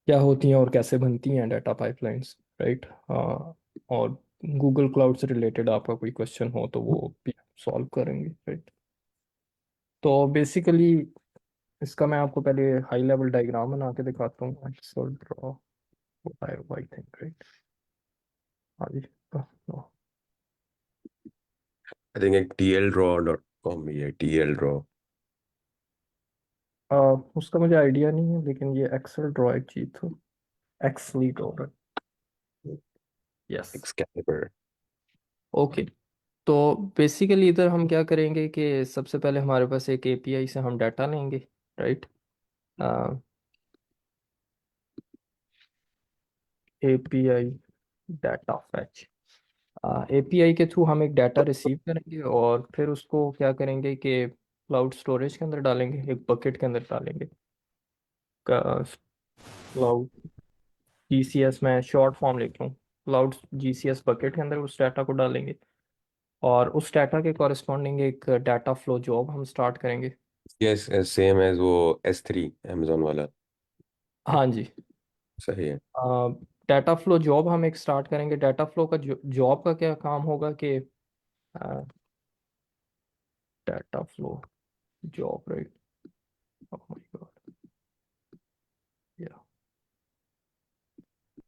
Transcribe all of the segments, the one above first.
क्या होती हैं और कैसे बनती हैं डाटा पाइपलाइंस, राइट। और गूगल क्लाउड से रिलेटेड आपका कोई क्वेश्चन हो तो वो भी सॉल्व करेंगे, राइट। तो बेसिकली इसका मैं आपको पहले हाई लेवल डायग्राम बना के दिखाता हूँ। Excel draw I think, right. हाँ जी। हाँ, आई थिंक एक tl draw.com भी है, tl draw। उसका मुझे आइडिया नहीं है, लेकिन ये एक्सेल ड्रॉ एक चीज थी। Axially draw, yes. Excalibur. Okay. तो बेसिकली इधर हम क्या करेंगे कि सबसे पहले हमारे पास एक एपीआई से हम डाटा लेंगे, right. API data fetch. API के थ्रू हम एक डाटा रिसीव करेंगे और फिर उसको क्या करेंगे कि क्लाउड स्टोरेज के अंदर डालेंगे, एक बकेट के अंदर डालेंगे। क्लाउड जीसीएस में शॉर्ट फॉर्म लिख लूँ, क्लाउड जीसीएस बकेट के अंदर उस डाटा को डालेंगे। और उस डाटा के कॉरस्पॉन्डिंग एक डाटा फ्लो जॉब हम स्टार्ट करेंगे। यस, सेम एज वो S3 Amazon वाला। हाँ जी। सही है। डाटा फ्लो जॉब हम एक स्टार्ट करेंगे। डाटा फ्लो का जॉब का क्या काम होगा कि data flow job, right.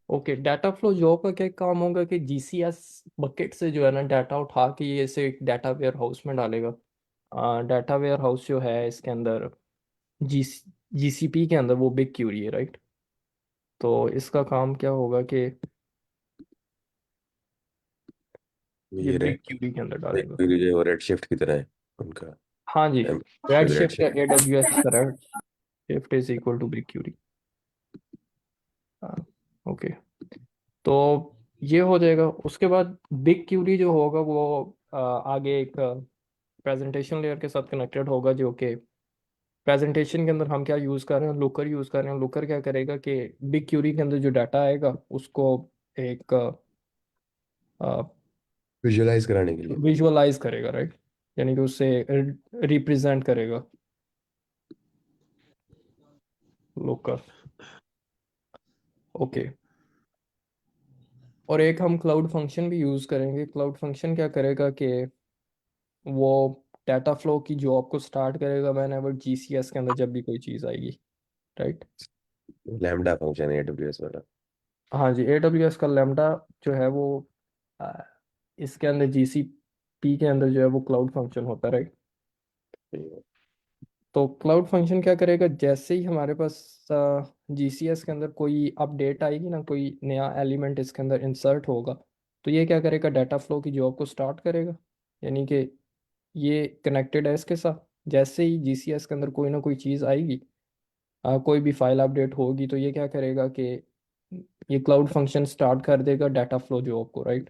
Okay, data flow job का क्या काम होगा कि जीसीएस बकेट से जो है ना डाटा उठा के ये इसे एक डाटा वेयर हाउस में डालेगा। डाटा वेयर हाउस जो है इसके अंदर जी जीसीपी के अंदर वो बिग क्यूरी है, राइट। तो इसका काम क्या होगा कि ये ये बिग रेड क्यूरी के अंदर डालेगा। जो वो रेड शिफ्ट की तरह है उनका। हाँ जी। रेड रेड शिफ्ट या शिफ्ट। एडब्ल्यूएस का Redshift is equal to BigQuery. Okay. तो ये हो जाएगा। उसके बाद बिग क्यूरी जो होगा वो आगे एक प्रेजेंटेशन लेयर के साथ कनेक्टेड होगा, जो कि प्रेजेंटेशन के अंदर हम क्या यूज़ कर रहे हैं, लुकर यूज़ कर रहे हैं। लुकर क्या करेगा कि बिग क्यूरी के अंदर जो डाटा आएगा उसको एक विजुअलाइज कराने के लिए। विजुअलाइज करेगा, राइट। यानी कि उससे रिप्रेजेंट करेगा लुकर। ओके। और एक हम क्लाउड फंक्शन भी यूज़ करेंगे। क्लाउड फंक्शन क्या करेगा कि वो डाटा फ्लो की जॉब को स्टार्ट करेगा मैंने वो जीसीएस के अंदर जब भी कोई चीज़ आएगी, राइट। लैम्डा फंक्शन है AWS वाला। हाँ जी, एडब्ल्यूएस का लैम्डा जो है वो आ, इसके अंदर जीसीपी के अंदर जो है वो क्लाउड फंक्शन होता है, राइट। तो क्लाउड फंक्शन क्या करेगा, जैसे ही हमारे पास जीसीएस के अंदर कोई अपडेट आएगी ना, कोई नया एलिमेंट इसके अंदर इंसर्ट होगा, तो ये क्या करेगा, डाटा फ्लो की जॉब को स्टार्ट करेगा। यानी कि ये कनेक्टेड है इसके साथ। जैसे ही जीसीएस के अंदर कोई ना कोई चीज़ आएगी, कोई भी फाइल अपडेट होगी, तो ये क्या करेगा कि ये क्लाउड फंक्शन स्टार्ट कर देगा डाटा फ्लो जॉब को, राइट।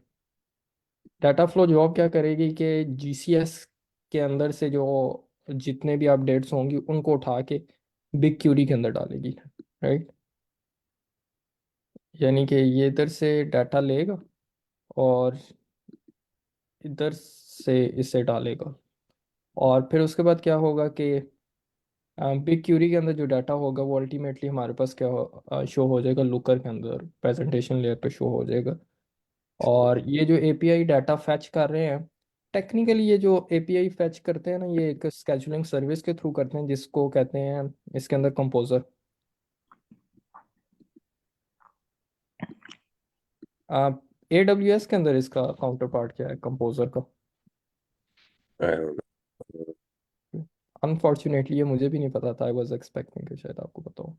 डाटा फ्लो जॉब क्या करेगी कि जीसीएस के अंदर से जो जितने भी अपडेट्स होंगी उनको उठा के बिग क्यूरी के अंदर डालेगी, राइट। यानी कि ये इधर से डाटा लेगा और इधर से इसे डालेगा। और फिर उसके बाद क्या होगा कि बिग क्यूरी के अंदर जो डाटा होगा वो अल्टीमेटली हमारे पास क्या शो हो जाएगा, लुकर के अंदर प्रेजेंटेशन लेयर पे शो हो जाएगा। और ये जो एपीआई डाटा फैच कर रहे हैं, टेक्निकली ये जो एपीआई फैच करते हैं ना, ये एक स्केजुलिंग सर्विस के थ्रू करते हैं जिसको कहते हैं इसके अंदर कंपोजर। एडब्ल्यूएस के अंदर इसका काउंटर पार्ट क्या है कंपोजर का? I don't know। अनफॉर्चुनेटली ये मुझे भी नहीं पता था। आई वॉज एक्सपेक्टिंग कि शायद आपको पता हो।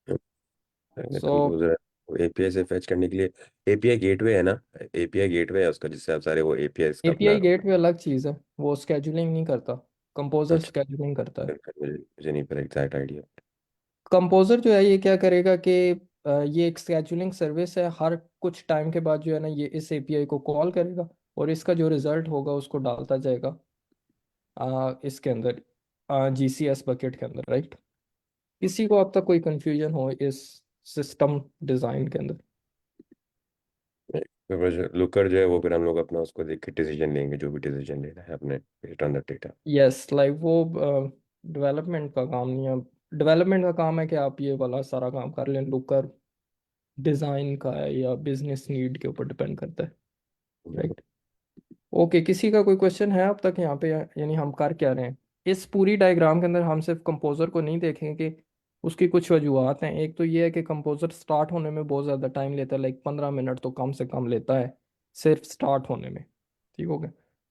सो कंपोजर API से फेच करने के लिए API गेटवे है ना। API गेटवे है उसका, जिससे आप सारे वो API अपना। एपीआई गेटवे अलग चीज़ है, वो स्केजुलिंग नहीं करता। कंपोजर अच्छा, स्केजुलिंग करता है। मुझे नहीं पता एग्जैक्ट आइडिया। कंपोजर जो है ये क्या करेगा कि ये एक स्केजुलिंग सर्विस है। हर कुछ टाइम के बाद जो है ना ये इस एपीआई को कॉल करेगा और इसका जो रिजल्ट होगा उसको डालता जाएगा इसके अंदर जीसीएस बकेट के अंदर, राइट। किसी को अब तक कोई कंफ्यूजन हो इस सिस्टम डिज़ाइन के अंदर? लुकर जो है वो फिर हम लोग अपना उसको देख के डिसीजन लेंगे, जो भी डिसीजन लेना है अपने based on the data. Yes, like वो डेवलपमेंट का काम नहीं है। डेवलपमेंट का काम है कि आप ये वाला सारा काम कर लें, लुकर डिज़ाइन का है या बिजनेस नीड के ऊपर डिपेंड करता है, हम्म। राइट। ओके, किसी का कोई क्वेश्चन है अब तक यहाँ पे, यानी हम कर क्या रहे हैं इस पूरी डायग्राम के अंदर? हम सिर्फ कंपोजर को नहीं देखेंगे कि उसकी कुछ वजूहत हैं। एक तो ये है कि कंपोजर स्टार्ट होने में बहुत ज़्यादा टाइम लेता है, लाइक 15 मिनट तो कम से कम लेता है सिर्फ स्टार्ट होने में, ठीक हो गया।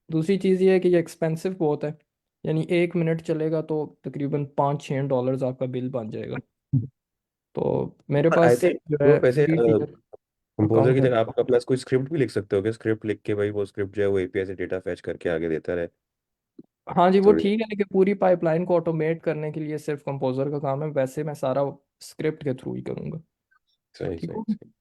दूसरी चीज़ ये है कि ये एक्सपेंसिव बहुत है, यानी 1 मिनट चलेगा तो तकरीबन $5-6 आपका बिल बन जाएगा। तो मेरे पर आई पास थिंक जो है वो वैसे फ्री टीयर कंपोजर अकाउंट की है। जगह आप अपना कोई स्क्रिप्ट भी लिख सकते हो क्या? स्क्रिप्ट लिख के भाई वो स्क्रिप्ट जो है वो एपीआई से डेटा फैच करके आगे देता रहे हाँ जी, वो थोड़ी। ठीक है, लेकिन पूरी पाइपलाइन को ऑटोमेट करने के लिए सिर्फ कंपोजर का काम है, वैसे मैं सारा स्क्रिप्ट के थ्रू ही करूँगा। सही ठीक सही हो, सही।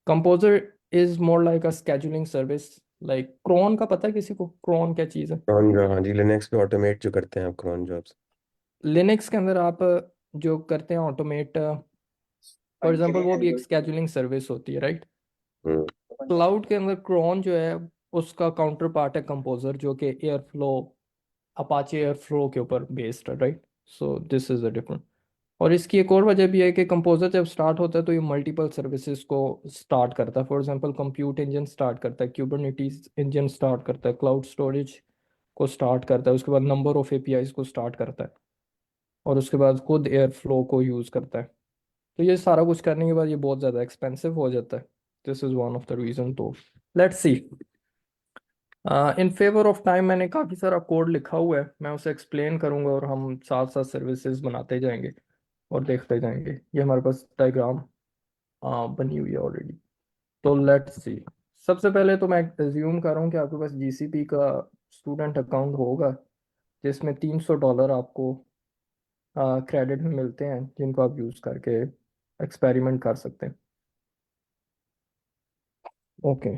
Composer is more like a scheduling service. Like cron का पता है किसी को? क्रोन क्या चीज़ है? क्रॉन जो, हाँ जी, लिनक्स पे ऑटोमेट जो करते हैं आप क्रॉन जॉब्स। लिनक्स के अंदर आप जो करते हैं ऑटोमेट, फॉर एग्जांपल वो भी एक स्केजुलिंग सर्विस होती है, राइट। हम्म। क्लाउड के अंदर क्रोन जो है उसका काउंटर पार्ट है कंपोजर, जो कि एयरफ्लो, अपाचे एयरफ्लो के ऊपर बेस्ड है, right. So this is a different. और इसकी एक और वजह भी है कि कंपोजर जब स्टार्ट होता है तो ये मल्टीपल सर्विसेज को स्टार्ट करता है। For example compute engine start करता है, क्यूबरनेटीज इंजन स्टार्ट करता है, क्लाउड स्टोरेज को स्टार्ट करता है, उसके बाद नंबर ऑफ एपीआईज को स्टार्ट करता है, और उसके बाद खुद एयर फ्लो को यूज़ करता है। तो ये सारा कुछ करने के बाद ये बहुत ज़्यादा एक्सपेंसिव हो जाता है। This is one of the reason. तो let's see, in favour of time मैंने काफ़ी सारा कोड लिखा हुआ है, मैं उसे एक्सप्लेन करूंगा और हम साथ साथ सर्विसेज बनाते जाएंगे और देखते जाएंगे। ये हमारे पास डायग्राम बनी हुई है ऑलरेडी। तो लेट्स सी, सबसे पहले तो मैं एज्यूम कर रहा हूँ कि आपके पास जीसीपी का स्टूडेंट अकाउंट होगा, जिसमें $300 आपको क्रेडिट में मिलते हैं, जिनको आप यूज़ करके एक्सपेरिमेंट कर सकते हैं। ओके।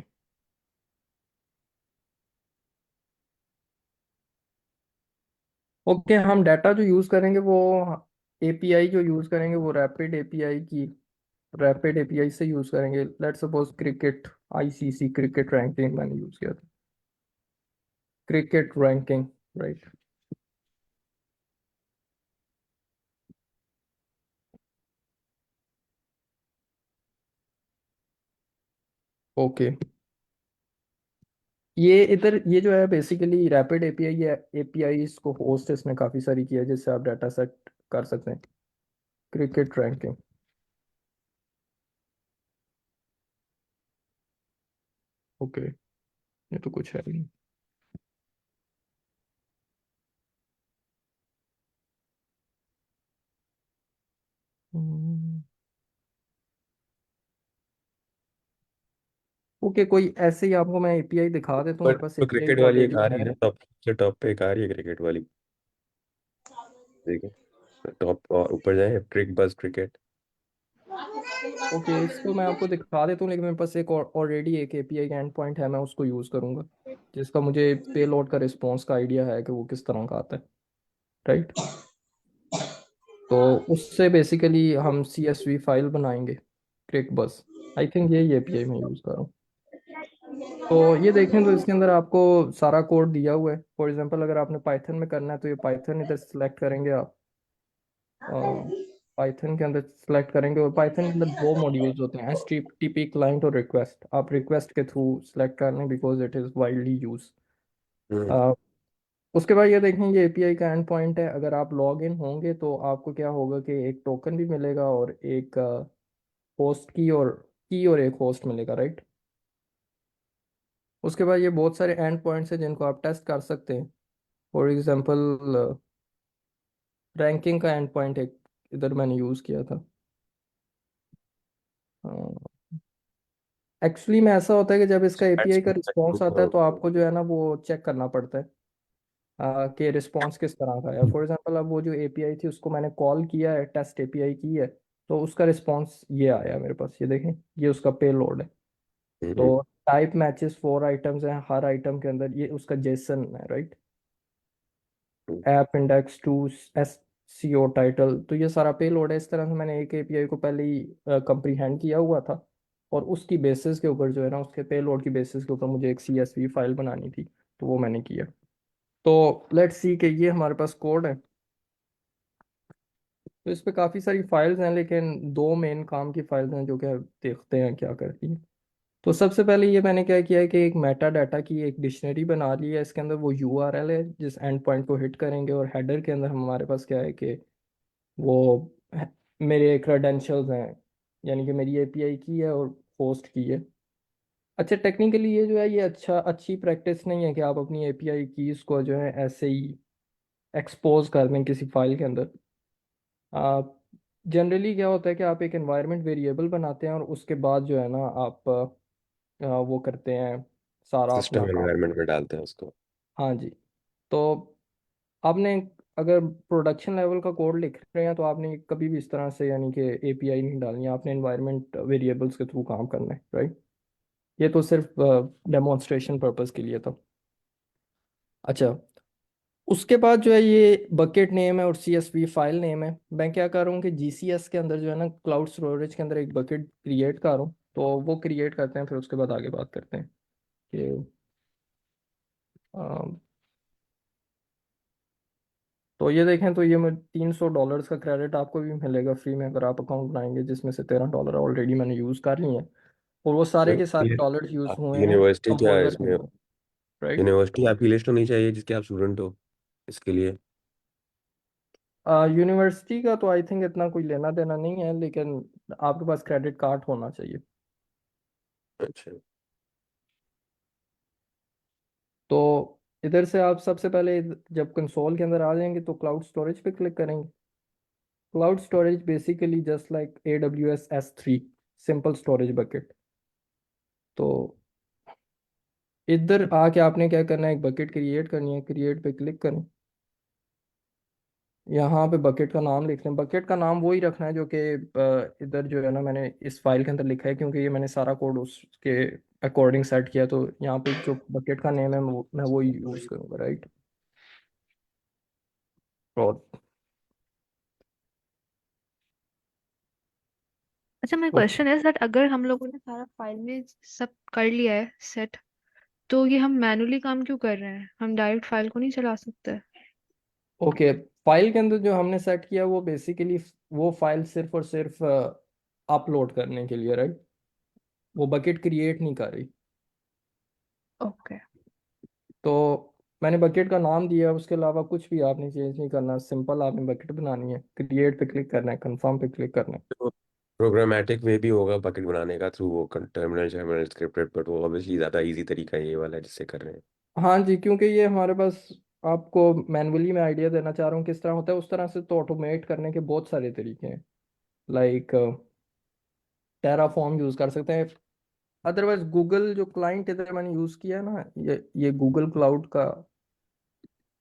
ओके, हम डाटा जो यूज़ करेंगे वो एपीआई जो यूज़ करेंगे वो रैपिड एपीआई की, रैपिड एपीआई से यूज़ करेंगे। Let's suppose cricket, ICC cricket ranking मैंने यूज़ किया था, क्रिकेट रैंकिंग, राइट। ओके, ये इधर ये जो है बेसिकली रैपिड एपीआई है। एपीआई इसको होस्ट इसने काफ़ी सारी किया है जिससे आप डाटा सेट कर सकते हैं। क्रिकेट रैंकिंग, ओके, ये तो कुछ है नहीं। ओके, कोई ऐसे ही आपको मैं एपीआई दिखा देता हूँ, पर मेरे पास तो एपीआई क्रिकेट वाली ऑलरेडी एक आ रही है। है ना, टॉप से टॉप पे एक आ रही है क्रिकेट वाली। देखिए टॉप और ऊपर जाए, ट्रिक बस क्रिकेट। ओके, इसको मैं आपको दिखा देता हूँ, लेकिन मेरे पास एक ऑलरेडी एक एपीआई का एंड पॉइंट है, मैं उसको यूज़ करूँगा, जिसका मुझे पेलोड का रिस्पॉन्स का आइडिया है कि वो किस तरह का आता है, राइट। तो उससे बेसिकली हम CSV फाइल बनाएंगे, क्रिक बस। आई थिंक यही एपीआई मैं यूज़ कर रहा हूँ। तो ये देखें तो इसके अंदर आपको सारा कोड दिया हुआ है। फॉर एग्जांपल अगर आपने पाइथन में करना है तो ये पाइथन इधर सेलेक्ट करेंगे आप, पाइथन के अंदर सेलेक्ट करेंगे, और पाइथन के अंदर दो मॉड्यूल्स होते हैं, HTTP क्लाइंट और रिक्वेस्ट। आप रिक्वेस्ट के थ्रू सेलेक्ट कर लें because it is widely use. Hmm. उसके बाद ये देखेंगे एपीआई का एंड पॉइंट है, अगर आप लॉग इन होंगे तो आपको क्या होगा कि एक टोकन भी मिलेगा और एक होस्ट की और एक होस्ट मिलेगा, राइट। उसके बाद ये बहुत सारे एंड पॉइंट्स हैं जिनको आप टेस्ट कर सकते हैं। फॉर एग्जांपल रैंकिंग का एंड पॉइंट एक इधर मैंने यूज़ किया था। एक्चुअली में ऐसा होता है कि जब इसका एपीआई का रिस्पॉन्स आता है तो आपको जो है ना वो चेक करना पड़ता है कि रिस्पॉन्स किस तरह का है। फॉर एग्जांपल अब वो जो एपीआई थी उसको मैंने कॉल किया है, टेस्ट एपीआई की है, तो उसका रिस्पॉन्स ये आया मेरे पास, ये देखें, ये उसका पे लोड है। हम्म। तो टाइप मैचेस 4 आइटम्स हैं, हर आइटम के अंदर ये उसका जेसन है, right. App index two, S C O title, तो ये सारा पे लोड है। इस तरह से मैंने एक एपीआई को पहले ही कंप्रीहेंड किया हुआ था, और उसकी बेसिस के ऊपर जो है ना, उसके पे लोड की बेसिस के ऊपर मुझे एक CSV फाइल बनानी थी, तो वो मैंने किया। तो लेट्स सी कि ये हमारे पास कोड है। तो इस पे काफ़ी सारी फाइल्स हैं, लेकिन दो मेन काम की फाइल्स हैं जो कि देखते हैं क्या करती हैं। तो सबसे पहले ये मैंने क्या किया है कि एक मेटा डाटा की एक डिक्शनरी बना ली है। इसके अंदर वो यूआरएल है जिस एंड पॉइंट को हिट करेंगे, और हेडर के अंदर हमारे पास क्या है कि वो मेरे क्रेडेंशियल्स हैं, यानी कि मेरी एपीआई की है और होस्ट की है। अच्छा, टेक्निकली ये जो है ये अच्छी प्रैक्टिस नहीं है कि आप अपनी एपीआई कीज को जो है ऐसे ही एक्सपोज कर दें किसी फाइल के अंदर। आप जनरली क्या होता है कि आप एक एनवायरनमेंट वेरिएबल बनाते हैं और उसके बाद जो है ना आप वो करते हैं सारा अपना सिस्टम काम। एनवायरनमेंट में डालते हैं उसको। हाँ जी। तो आपने अगर प्रोडक्शन लेवल का कोड लिख रहे हैं तो आपने कभी भी इस तरह से यानी कि एपीआई नहीं डालनी है, आपने एनवायरनमेंट वेरिएबल्स के थ्रू काम करना है, राइट। ये तो सिर्फ डेमोन्स्ट्रेशन पर्पस के लिए था। अच्छा, उसके बाद जो है ये बकेट नेम है और सीएसवी फाइल नेम है। मैं क्या कर रहा हूँ कि जीसीएस के अंदर जो है ना क्लाउड स्टोरेज के अंदर एक बकेट क्रिएट कर रहा हूँ, तो वो क्रिएट करते हैं फिर उसके बाद आगे बात करते हैं कि अम, तो ये देखें तो ये $300 का क्रेडिट आपको भी मिलेगा फ्री में अगर आप अकाउंट बनाएंगे, जिसमें से $13 ऑलरेडी मैंने यूज़ कर लिए हैं, और वो सारे तो के सारे ये डॉलर्स यूज़ हुए आपकी हैं यूनिवर्सिटी क्या है कंपोजर के इसमें? अंदर, राइट। यूनिवर्सिटी आपकी लिस्ट होनी चाहिए जिसके आप स्टूडेंट हो इसके लिए। यूनिवर्सिटी का तो आई थिंक इतना कोई लेना देना नहीं है, लेकिन आपके पास क्रेडिट कार्ड होना चाहिए। अच्छा। तो इधर से आप सबसे पहले जब कंसोल के अंदर आ जाएंगे तो क्लाउड स्टोरेज पे क्लिक करेंगे। Cloud storage basically just like AWS S3, simple storage bucket. तो इधर आके आपने क्या करना है, एक बकेट क्रिएट करनी है, क्रिएट पे क्लिक करें। यहाँ पे बकेट का नाम लिखते हैं। बकेट का नाम वही रखना है जो कि इधर जो है ना मैंने इस फाइल के अंदर लिखा है, क्योंकि ये मैंने सारा कोड उसके अकॉर्डिंग सेट किया, तो यहाँ पे जो बकेट का नेम है मैं वो यूज़ करूँगा, राइट। और अच्छा, मेरा क्वेश्चन है दैट अगर हम लोगों ने सारा फाइल में सब कर लिया है सेट, तो ये हम मैनुअली काम क्यों कर रहे हैं? हम डायरेक्ट फाइल को नहीं चला सकते? ओके, फाइल के अंदर जो हमने सेट किया वो बेसिकली वो फाइल सिर्फ और सिर्फ अपलोड करने के लिए, राइट। वो बकेट क्रिएट नहीं कर रही। ओके। तो मैंने बकेट का नाम दिया, उसके अलावा कुछ भी आपने चेंज नहीं करना, सिंपल आपने बकेट बनानी है, क्रिएट पे क्लिक करना है, कंफर्म पे क्लिक करना है। तो प्रोग्रामेटिक वे भी होगा बकेट बनाने का थ्रू वो टर्मिनल टर्मिनल स्क्रिप्टेड, बट वो ऑब्वियसली ज़्यादा इजी तरीका है ये वाला जिससे कर रहे हैं। हाँ जी, क्योंकि ये हमारे पास आपको मैनुअली मैं आइडिया देना चाह रहा हूँ किस तरह होता है, उस तरह से तो ऑटोमेट करने के बहुत सारे तरीके हैं। लाइक टेराफॉर्म यूज़ कर सकते हैं। अदरवाइज गूगल जो क्लाइंट इधर मैंने यूज़ किया है ना, ये गूगल क्लाउड का,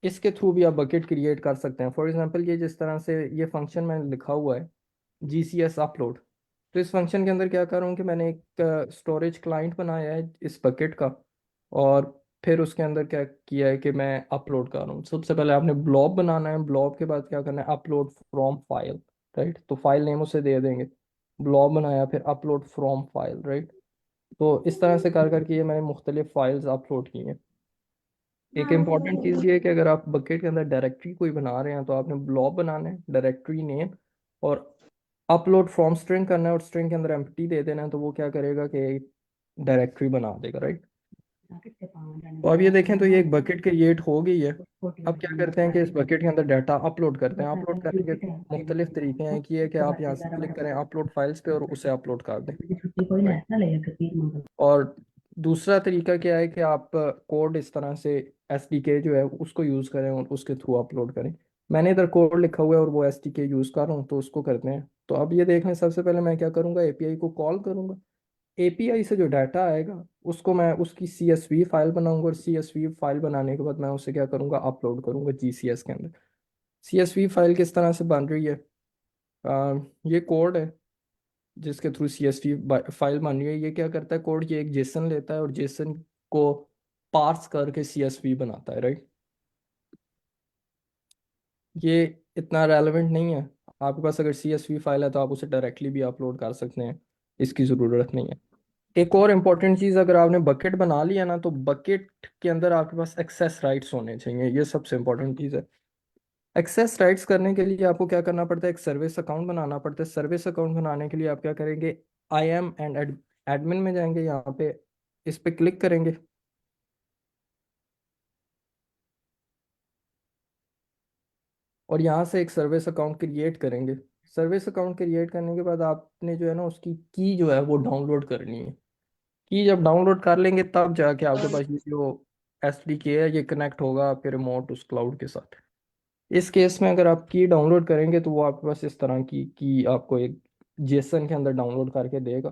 इसके थ्रू भी आप बकेट क्रिएट कर सकते हैं। फॉर एग्जांपल ये जिस तरह से ये फंक्शन मैंने लिखा हुआ है GCS अपलोड, तो इस फंक्शन के अंदर क्या कर रहा हूँ कि मैंने एक स्टोरेज क्लाइंट बनाया है इस बकेट का, और फिर उसके अंदर क्या किया है कि मैं अपलोड कर रहा हूँ। सबसे पहले आपने ब्लॉब बनाना है, ब्लॉब के बाद क्या करना है, अपलोड फ्रॉम फाइल, राइट। तो फाइल नेम उसे दे देंगे, ब्लॉब बनाया, फिर अपलोड फ्रॉम फाइल, राइट। तो इस तरह से कर करके ये मैंने मुख्तलिफ फाइल्स अपलोड की हैं। एक इम्पॉर्टेंट चीज़ ये है कि अगर आप बकेट के अंदर डायरेक्टरी कोई बना रहे हैं तो आपने ब्लॉब बनाना है, डायरेक्टरी नेम, और अपलोड फ्रॉम स्ट्रिंग करना है, और स्ट्रिंग के अंदर एम्प्टी दे देना है, तो वो क्या करेगा कि डायरेक्टरी बना देगा, राइट। तो अब ये देखें तो ये एक बकेट क्रिएट हो गई है। अब क्या करते हैं कि इस बकेट के अंदर डाटा अपलोड करते हैं। अपलोड करने के मुख्तलिफ तरीके हैं। एक ये है कि आप यहाँ से क्लिक करें अपलोड फाइल्स पे और उसे अपलोड कर दें, right? और दूसरा तरीका क्या है कि आप कोड इस तरह से SDK जो है उसको यूज़ करें और उसके थ्रू अपलोड करें। मैंने इधर कोड लिखा हुआ है और वो SDK यूज़ कर रहा हूँ, तो उसको करते हैं। तो अब ये देख लें, सबसे पहले मैं क्या करूँगा, API को कॉल करूँगा। API से जो डाटा आएगा उसको मैं उसकी CSV फाइल बनाऊंगा, और CSV फाइल बनाने के बाद मैं उसे क्या करूँगा, अपलोड करूँगा GCS के अंदर। CSV फाइल किस तरह से बन रही है, ये कोड है जिसके थ्रू CSV फाइल बन रही है। ये क्या करता है कोड, ये एक जेसन लेता है और जेसन को पार्स करके CSV बनाता है, राइट। ये इतना रेलेवेंट नहीं है। आपके पास अगर CSV फाइल है तो आप उसे डायरेक्टली भी अपलोड कर सकते हैं, इसकी ज़रूरत नहीं है। एक और इम्पॉर्टेंट चीज़, अगर आपने बकेट बना लिया ना तो बकेट के अंदर आपके पास एक्सेस राइट्स होने चाहिए, ये सबसे इम्पोर्टेंट चीज़ है। एक्सेस राइट्स करने के लिए आपको क्या करना पड़ता है, एक सर्विस अकाउंट बनाना पड़ता है। सर्विस अकाउंट बनाने के लिए आप क्या करेंगे, आई एम एंड एडमिन में जाएंगे, यहाँ पे इस पे क्लिक करेंगे। और यहाँ से एक सर्विस अकाउंट क्रिएट करेंगे। सर्विस अकाउंट क्रिएट करने के बाद आपने जो है ना उसकी की जो है वो डाउनलोड करनी है। की जब डाउनलोड कर लेंगे तब जाके आपके पास ये जो एसडीके है ये कनेक्ट होगा आपके रिमोट उस क्लाउड के साथ। इस केस में अगर आप की डाउनलोड करेंगे तो वो आपके पास इस तरह की आपको एक जेसन के अंदर डाउनलोड करके देगा।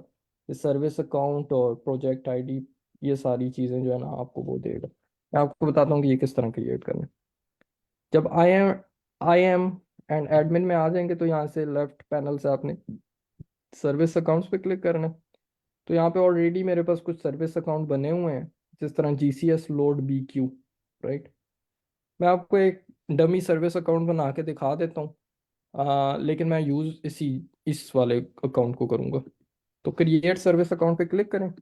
ये सर्विस अकाउंट और प्रोजेक्ट आईडी ये सारी चीज़ें जो है ना आपको वो देगा। मैं आपको बताता हूँ कि ये किस तरह क्रिएट करना है। जब आई एम एंड एडमिन में आ जाएंगे तो यहाँ से लेफ्ट पैनल से आपने सर्विस अकाउंट्स पे क्लिक करना है। तो यहाँ पे ऑलरेडी मेरे पास कुछ सर्विस अकाउंट बने हुए हैं, जिस तरह GCS लोड BQ, राइट। मैं आपको एक डमी सर्विस अकाउंट बना के दिखा देता हूँ, लेकिन मैं यूज़ इस वाले अकाउंट को करूँगा। तो क्रिएट सर्विस अकाउंट पे क्लिक करें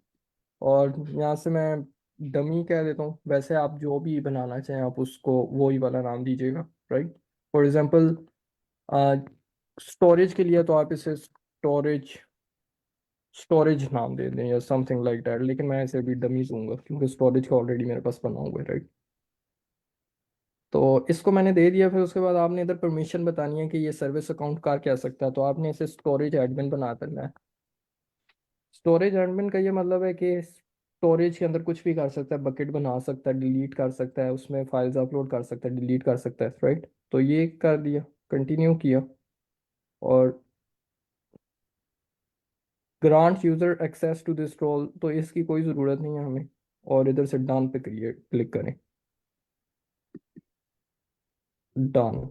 और यहाँ से मैं डमी कह देता हूँ। वैसे आप जो भी बनाना चाहें आप उसको वही वाला नाम दीजिएगा, राइट। फॉर एग्जांपल स्टोरेज के लिए तो आप इसे स्टोरेज स्टोरेज नाम दे दें या समथिंग लाइक दैट, लेकिन मैं इसे भी डमी दूंगा क्योंकि स्टोरेज का ऑलरेडी मेरे पास बना हुआ है, राइट। तो इसको मैंने दे दिया। फिर उसके बाद आपने इधर परमिशन बतानी है कि ये सर्विस अकाउंट कर क्या सकता है, तो आपने इसे स्टोरेज एडमिन बना देना है। स्टोरेज एडमिन का ये मतलब है कि स्टोरेज के अंदर कुछ भी कर सकता है, बकेट बना सकता है, डिलीट कर सकता है, उसमें फाइल्स अपलोड कर सकता है, डिलीट कर सकता है, राइट। तो ये कर दिया, कंटिन्यू किया और grant user access to this role, तो इसकी कोई ज़रूरत नहीं है हमें। और इधर से डन पे क्रिएट क्लिक करें, done,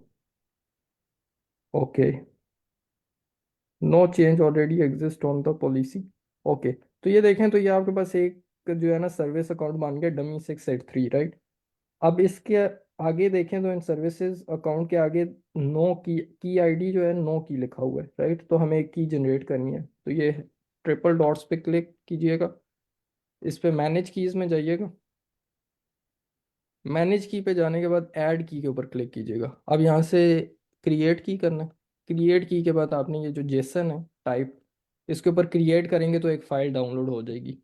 okay, no change already exist on the policy, okay. तो ये देखें तो ये आपके पास एक जो है ना सर्विस अकाउंट बन गया डमी 683, राइट। अब इसके आगे देखें तो इन सर्विसेज अकाउंट के आगे नो की आईडी जो है नो की लिखा हुआ है, राइट। तो हमें एक की जनरेट करनी है, तो ये ट्रिपल डॉट्स पे क्लिक कीजिएगा, इस पे मैनेज कीज में जाइएगा। मैनेज की पे जाने के बाद ऐड की के ऊपर क्लिक कीजिएगा। अब यहाँ से क्रिएट की करना है। क्रिएट की के बाद आपने ये जो जेसन है टाइप, इसके ऊपर क्रिएट करेंगे तो एक फाइल डाउनलोड हो जाएगी।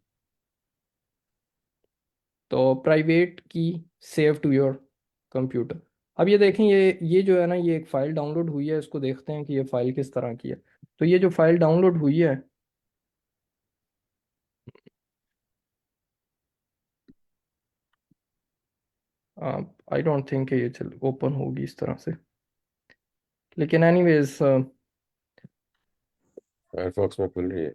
तो प्राइवेट की सेव टू योर कंप्यूटर। अब ये देखें ये जो है ना ये एक फाइल डाउनलोड हुई है, इसको देखते हैं कि ये फाइल किस तरह की है। तो ये जो फाइल डाउनलोड हुई है, आई डोंट थिंक ये चल ओपन होगी इस तरह से, लेकिन एनीवेज फायरफॉक्स में खुल रही है।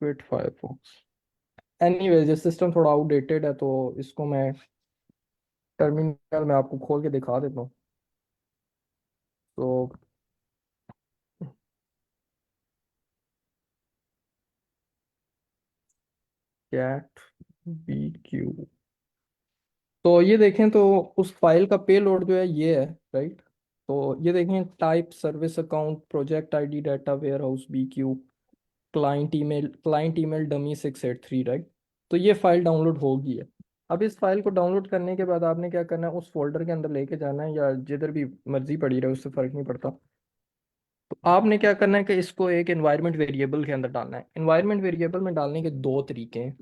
Quit Firefox. एनीवेज ये सिस्टम थोड़ा आउटडेटेड है तो इसको मैं टर्मिनल में आपको खोल के दिखा देता हूँ। तो कैट BQ, तो ये देखें तो उस फाइल का पेलोड जो है ये है, राइट। तो ये देखें type service account project ID data warehouse BQ client email dummy 683, right. तो ये फाइल डाउनलोड होगी है। अब इस फाइल को डाउनलोड करने के बाद आपने क्या करना है, उस फोल्डर के अंदर लेके जाना है या जिधर भी मर्जी पड़ी रहे उससे फर्क नहीं पड़ता। तो आपने क्या करना है कि इसको एक एनवायरनमेंट वेरिएबल के अंदर डालना है। एनवायरनमेंट वेरिएबल में डालने के दो तरीके हैं,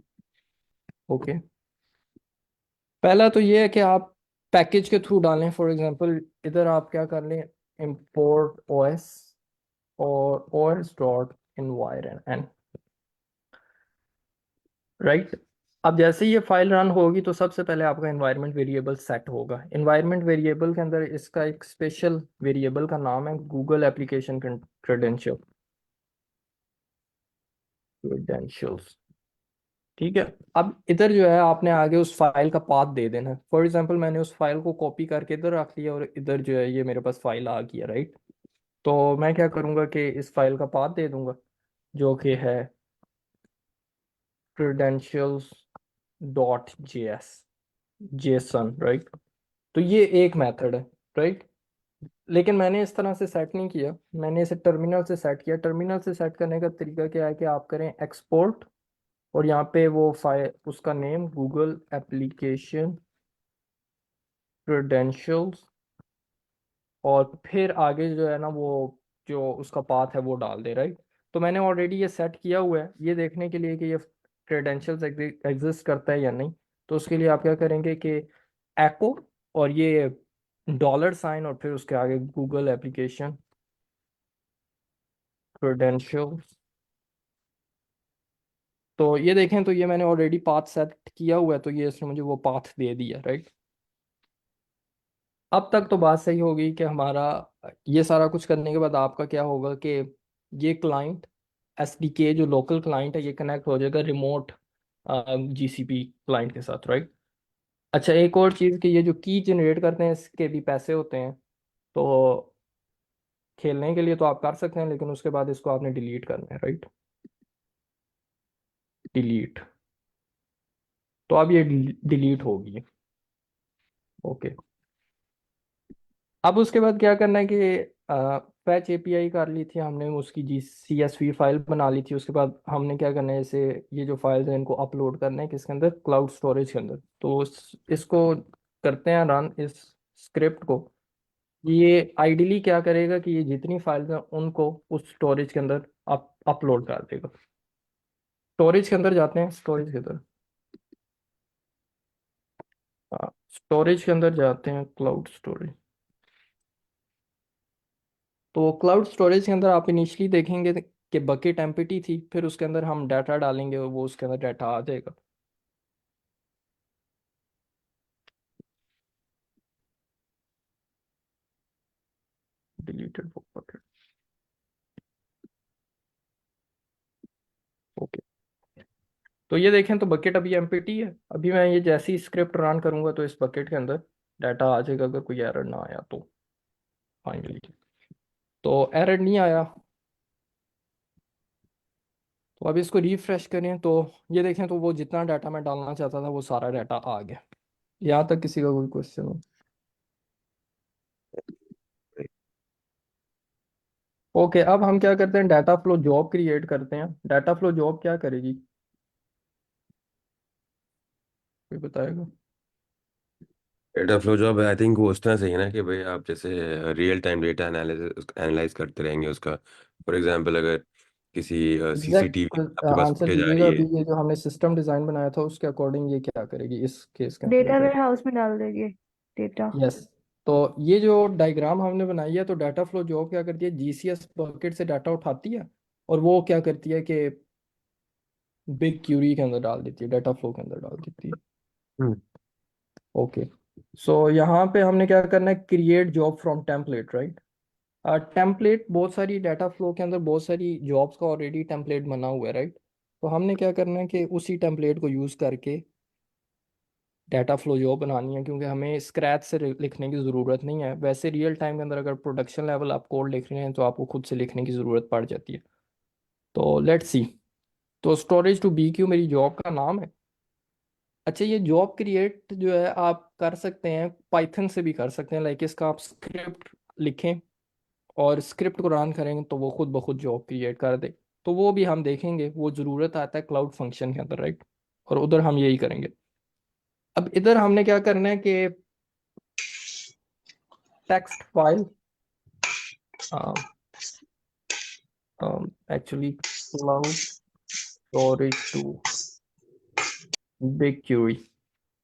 ओके। पहला तो ये है कि आप पैकेज के थ्रू डालें। फॉर एग्जांपल इधर आप क्या कर लें, import OS और os.environment, राइट। अब जैसे ही ये फाइल रन होगी तो सबसे पहले आपका एनवायरनमेंट वेरिएबल सेट होगा। एनवायरनमेंट वेरिएबल के अंदर इसका एक स्पेशल वेरिएबल का नाम है गूगल एप्लीकेशन क्रेडेंशियल्स, ठीक है। अब इधर जो है आपने आगे उस फाइल का पाथ दे देना है। फॉर एग्जांपल मैंने उस फाइल को कॉपी करके इधर रख लिया और इधर जो है ये मेरे पास फाइल आ गया, राइट। तो मैं क्या करूँगा कि इस फाइल का पाथ दे दूंगा जो कि है credentials.js, जेसन, राइट। तो ये एक मेथड है, राइट। लेकिन मैंने इस तरह से सेट नहीं किया, मैंने इसे टर्मिनल से सेट किया। टर्मिनल से सेट करने का तरीका क्या है कि आप करें एक्सपोर्ट और यहाँ पे वो फाइल, उसका नेम गूगल एप्लीकेशन क्रेडेंशियल्स, और फिर आगे जो है ना वो जो उसका पाथ है वो डाल दे, राइट। तो मैंने ऑलरेडी ये सेट किया हुआ है ये देखने के लिए कि ये क्रेडेंशियल्स एग्जिस्ट करता है या नहीं। तो उसके लिए आप क्या करेंगे कि एको और ये $साइन और फिर उसके आगे गूगल एप्लीकेशन क्रेडेंशियल्स। तो ये देखें, तो ये मैंने ऑलरेडी पाथ सेट किया हुआ है, तो ये इसने मुझे वो पाथ दे दिया, राइट। अब तक तो बात सही होगी कि हमारा ये सारा कुछ करने के बाद आपका क्या होगा कि ये क्लाइंट एसडीके जो लोकल क्लाइंट है ये कनेक्ट हो जाएगा रिमोट जीसीपी क्लाइंट के साथ, राइट। अच्छा, एक और चीज़ कि ये जो की जनरेट करते हैं इसके भी पैसे होते हैं। तो खेलने के लिए तो आप कर सकते हैं, लेकिन उसके बाद इसको आपने डिलीट करना है, राइट। डिलीट। तो अब ये डिलीट होगी। ओके। अब उसके बाद क्या करना है कि फैच एपीआई कर ली थी हमने, उसकी जी CSV फाइल बना ली थी। उसके बाद हमने क्या करना है, जैसे ये जो फाइल्स हैं इनको अपलोड करना है किसके अंदर, क्लाउड स्टोरेज के अंदर। तो इसको करते हैं रन इस स्क्रिप्ट को। ये आइडियली क्या करेगा कि ये जितनी फाइल्स हैं उनको उस स्टोरेज के अंदर अपलोड कर देगा। स्टोरेज के अंदर जाते हैं, स्टोरेज के अंदर, स्टोरेज के अंदर जाते हैं, क्लाउड स्टोरेज। तो क्लाउड स्टोरेज के अंदर आप इनिशियली देखेंगे कि बकेट एम्प्टी थी, फिर उसके अंदर हम डाटा डालेंगे और वो उसके अंदर डाटा आ जाएगा। Deleted bucket. ओके। तो ये देखें, तो बकेट अभी एम्प्टी है। अभी मैं ये जैसी स्क्रिप्ट रन करूंगा तो इस बकेट के अंदर डाटा आ जाएगा, अगर कोई एरर ना आया तो। फाइनली तो एरर नहीं आया। तो अब इसको रिफ्रेश करें तो ये देखें, तो वो जितना डाटा मैं डालना चाहता था वो सारा डाटा आ गया। यहाँ तक किसी का कोई क्वेश्चन हो? ओके, अब हम क्या करते हैं, डाटा फ्लो जॉब क्रिएट करते हैं। डाटा फ्लो जॉब क्या करेगी, कोई बताएगा? Data flow job I think वो उस तरह से ही है ना कि भाई आप जैसे रियल टाइम डेटा एनालाइज करते रहेंगे उसका। फॉर एग्जांपल अगर किसी एग्जैक्ट सीसीटीवी आपके पास आंसर फुटेज आ दीजिएगा। रही अभी है। ये जो हमने सिस्टम डिजाइन बनाया था उसके अकॉर्डिंग ये क्या करेगी इस केस के अंदर, डेटा राइट। वेयर हाउस में डाल देंगे डेटा। यस। तो ये जो डायग्राम हमने बनाई है, तो डाटा फ्लो जॉब क्या करती है, जीसीएस बकेट से डाटा उठाती है और वो क्या करती है कि बिग क्यूरी के अंदर डाल देती है, डाटा फ्लो के अंदर डाल देती है। हम्म। ओके। सो यहाँ पे हमने क्या करना है, create job from template, right. Template बहुत सारी डाटा फ्लो के अंदर बहुत सारी जॉब्स का ऑलरेडी टेम्पलेट बना हुआ है, राइट। तो हमने क्या करना है कि उसी टेम्पलेट को यूज़ करके डाटा फ्लो जॉब बनानी है, क्योंकि हमें स्क्रैच से लिखने की ज़रूरत नहीं है। वैसे रियल टाइम के अंदर अगर प्रोडक्शन लेवल आप कोड लिख रहे हैं तो आपको खुद से लिखने की ज़रूरत पड़ जाती है। तो लेट्स सी। तो स्टोरेज टू बी क्यू मेरी जॉब का नाम है। अच्छा, ये जॉब क्रिएट जो है आप कर सकते हैं पाइथन से भी कर सकते हैं, लाइक इसका आप स्क्रिप्ट लिखें और स्क्रिप्ट को रन करेंगे तो वो खुद ब खुद जॉब क्रिएट कर दे। तो वो भी हम देखेंगे, वो ज़रूरत आता है क्लाउड फंक्शन के अंदर, राइट। और उधर हम यही करेंगे। अब इधर हमने क्या करना है कि text file, actually cloud storage to BigQuery.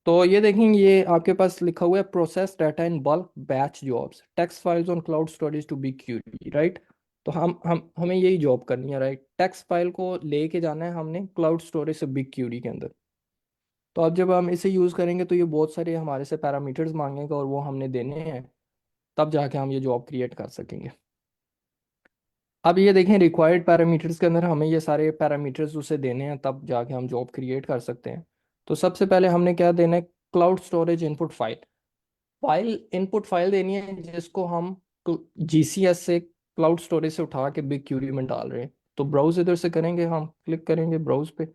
तो ये देखेंगे, ये आपके पास लिखा हुआ है process data in bulk batch jobs text files on cloud storage to BigQuery, right. तो हम हमें यही जॉब करनी है, राइट। टेक्स्ट फाइल को लेके जाना है हमने क्लाउड स्टोरेज से बिग क्यूरी के अंदर। तो अब जब हम इसे यूज़ करेंगे तो ये बहुत सारे हमारे से पैरामीटर्स मांगेगा और वो हमने देने हैं, तब जाके हम ये जॉब क्रिएट कर सकेंगे। अब ये देखें, रिक्वायर्ड पैरामीटर्स के अंदर हमें ये सारे पैरामीटर्स उसे देने हैं, तब जाके हम जॉब क्रिएट कर सकते हैं। तो सबसे पहले हमने क्या देना है, cloud storage input file. File input file देनी है जिसको हम जीसीएस से क्लाउड स्टोरेज से उठा के बिग क्यूरी में डाल रहे हैं। तो ब्राउज इधर से करेंगे, हम क्लिक करेंगे ब्राउज पे,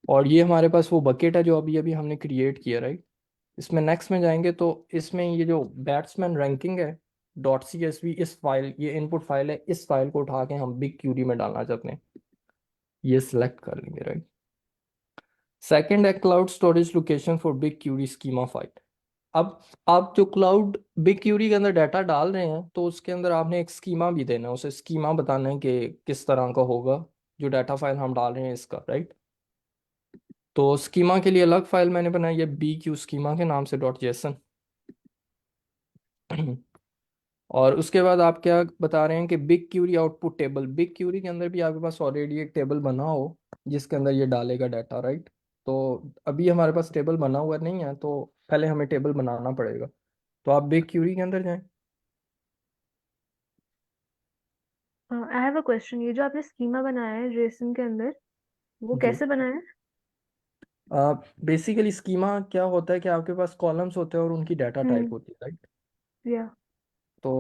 और ये हमारे पास वो बकेट है जो अभी अभी हमने क्रिएट किया, राइट। इसमें नेक्स्ट में जाएंगे तो इसमें ये जो बैट्समैन रैंकिंग है .csv, इस फाइल, ये इनपुट फाइल है, इस फाइल को उठा के हम बिग क्यूरी में डालना चाहते हैं। ये सिलेक्ट कर लेंगे, राइट। सेकंड है cloud storage location for BigQuery schema file. अब आप जो क्लाउड बिग क्यूरी के अंदर डाटा डाल रहे हैं तो उसके अंदर आपने एक स्कीमा भी देना है, उसे स्कीमा बताना है कि किस तरह का होगा जो डाटा फाइल हम डाल रहे हैं इसका, राइट। तो स्कीमा के लिए अलग फाइल मैंने बनाई है बी क्यू स्कीमा के नाम से डॉट जेसन। और उसके बाद आप क्या बता रहे हैं कि BigQuery output table, BigQuery के अंदर भी आपके पास ऑलरेडी एक टेबल बना हो जिसके अंदर ये डालेगा डाटा, राइट। तो अभी हमारे पास टेबल बना हुआ नहीं है तो पहले हमें टेबल बनाना पड़ेगा। तो आप बिग क्यूरी के अंदर जाएं। आई हैव अ क्वेश्चन, ये जो आपने स्कीमा बनाया है जेसन के अंदर, वो जी। कैसे बनाया है? बेसिकली स्कीमा क्या होता है कि आपके पास कॉलम्स होते हैं और उनकी डाटा टाइप हम्म। होती है, राइट। या तो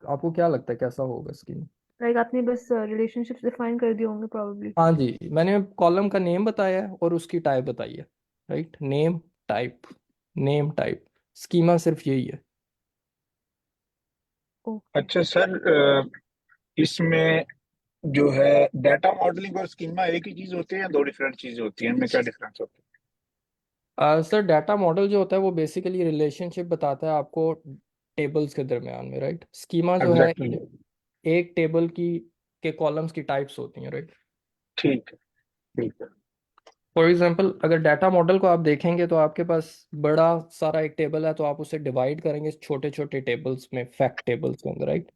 आपको क्या लगता है कैसा होगा स्कीमा? लाइक आपने बस रिलेशनशिप्स डिफाइन कर दिए होंगे प्रोबेबली। हाँ जी, मैंने कॉलम का नेम बताया है और उसकी टाइप बताई है, right. Name type, name type, schema सिर्फ यही है। ओके। अच्छा सर, इसमें जो है डाटा मॉडलिंग और स्कीमा एक ही चीज होती है या दो डिफरेंट चीजें होती हैं? इनमें क्या डिफरेंस होता सर डाटा मॉडल जो होता है वो बेसिकली रिलेशनशिप बताता है आपको टेबल्स के दरमियान में, राइट। स्कीमा है? जो है एग्जैक्टली। एक टेबल की के कॉलम्स की टाइप्स होती हैं, राइट। ठीक है, ठीक है। फॉर एग्जांपल अगर डाटा मॉडल को आप देखेंगे तो आपके पास बड़ा सारा एक टेबल है तो आप उसे डिवाइड करेंगे छोटे छोटे टेबल्स में, फैक्ट टेबल्स के अंदर, राइट।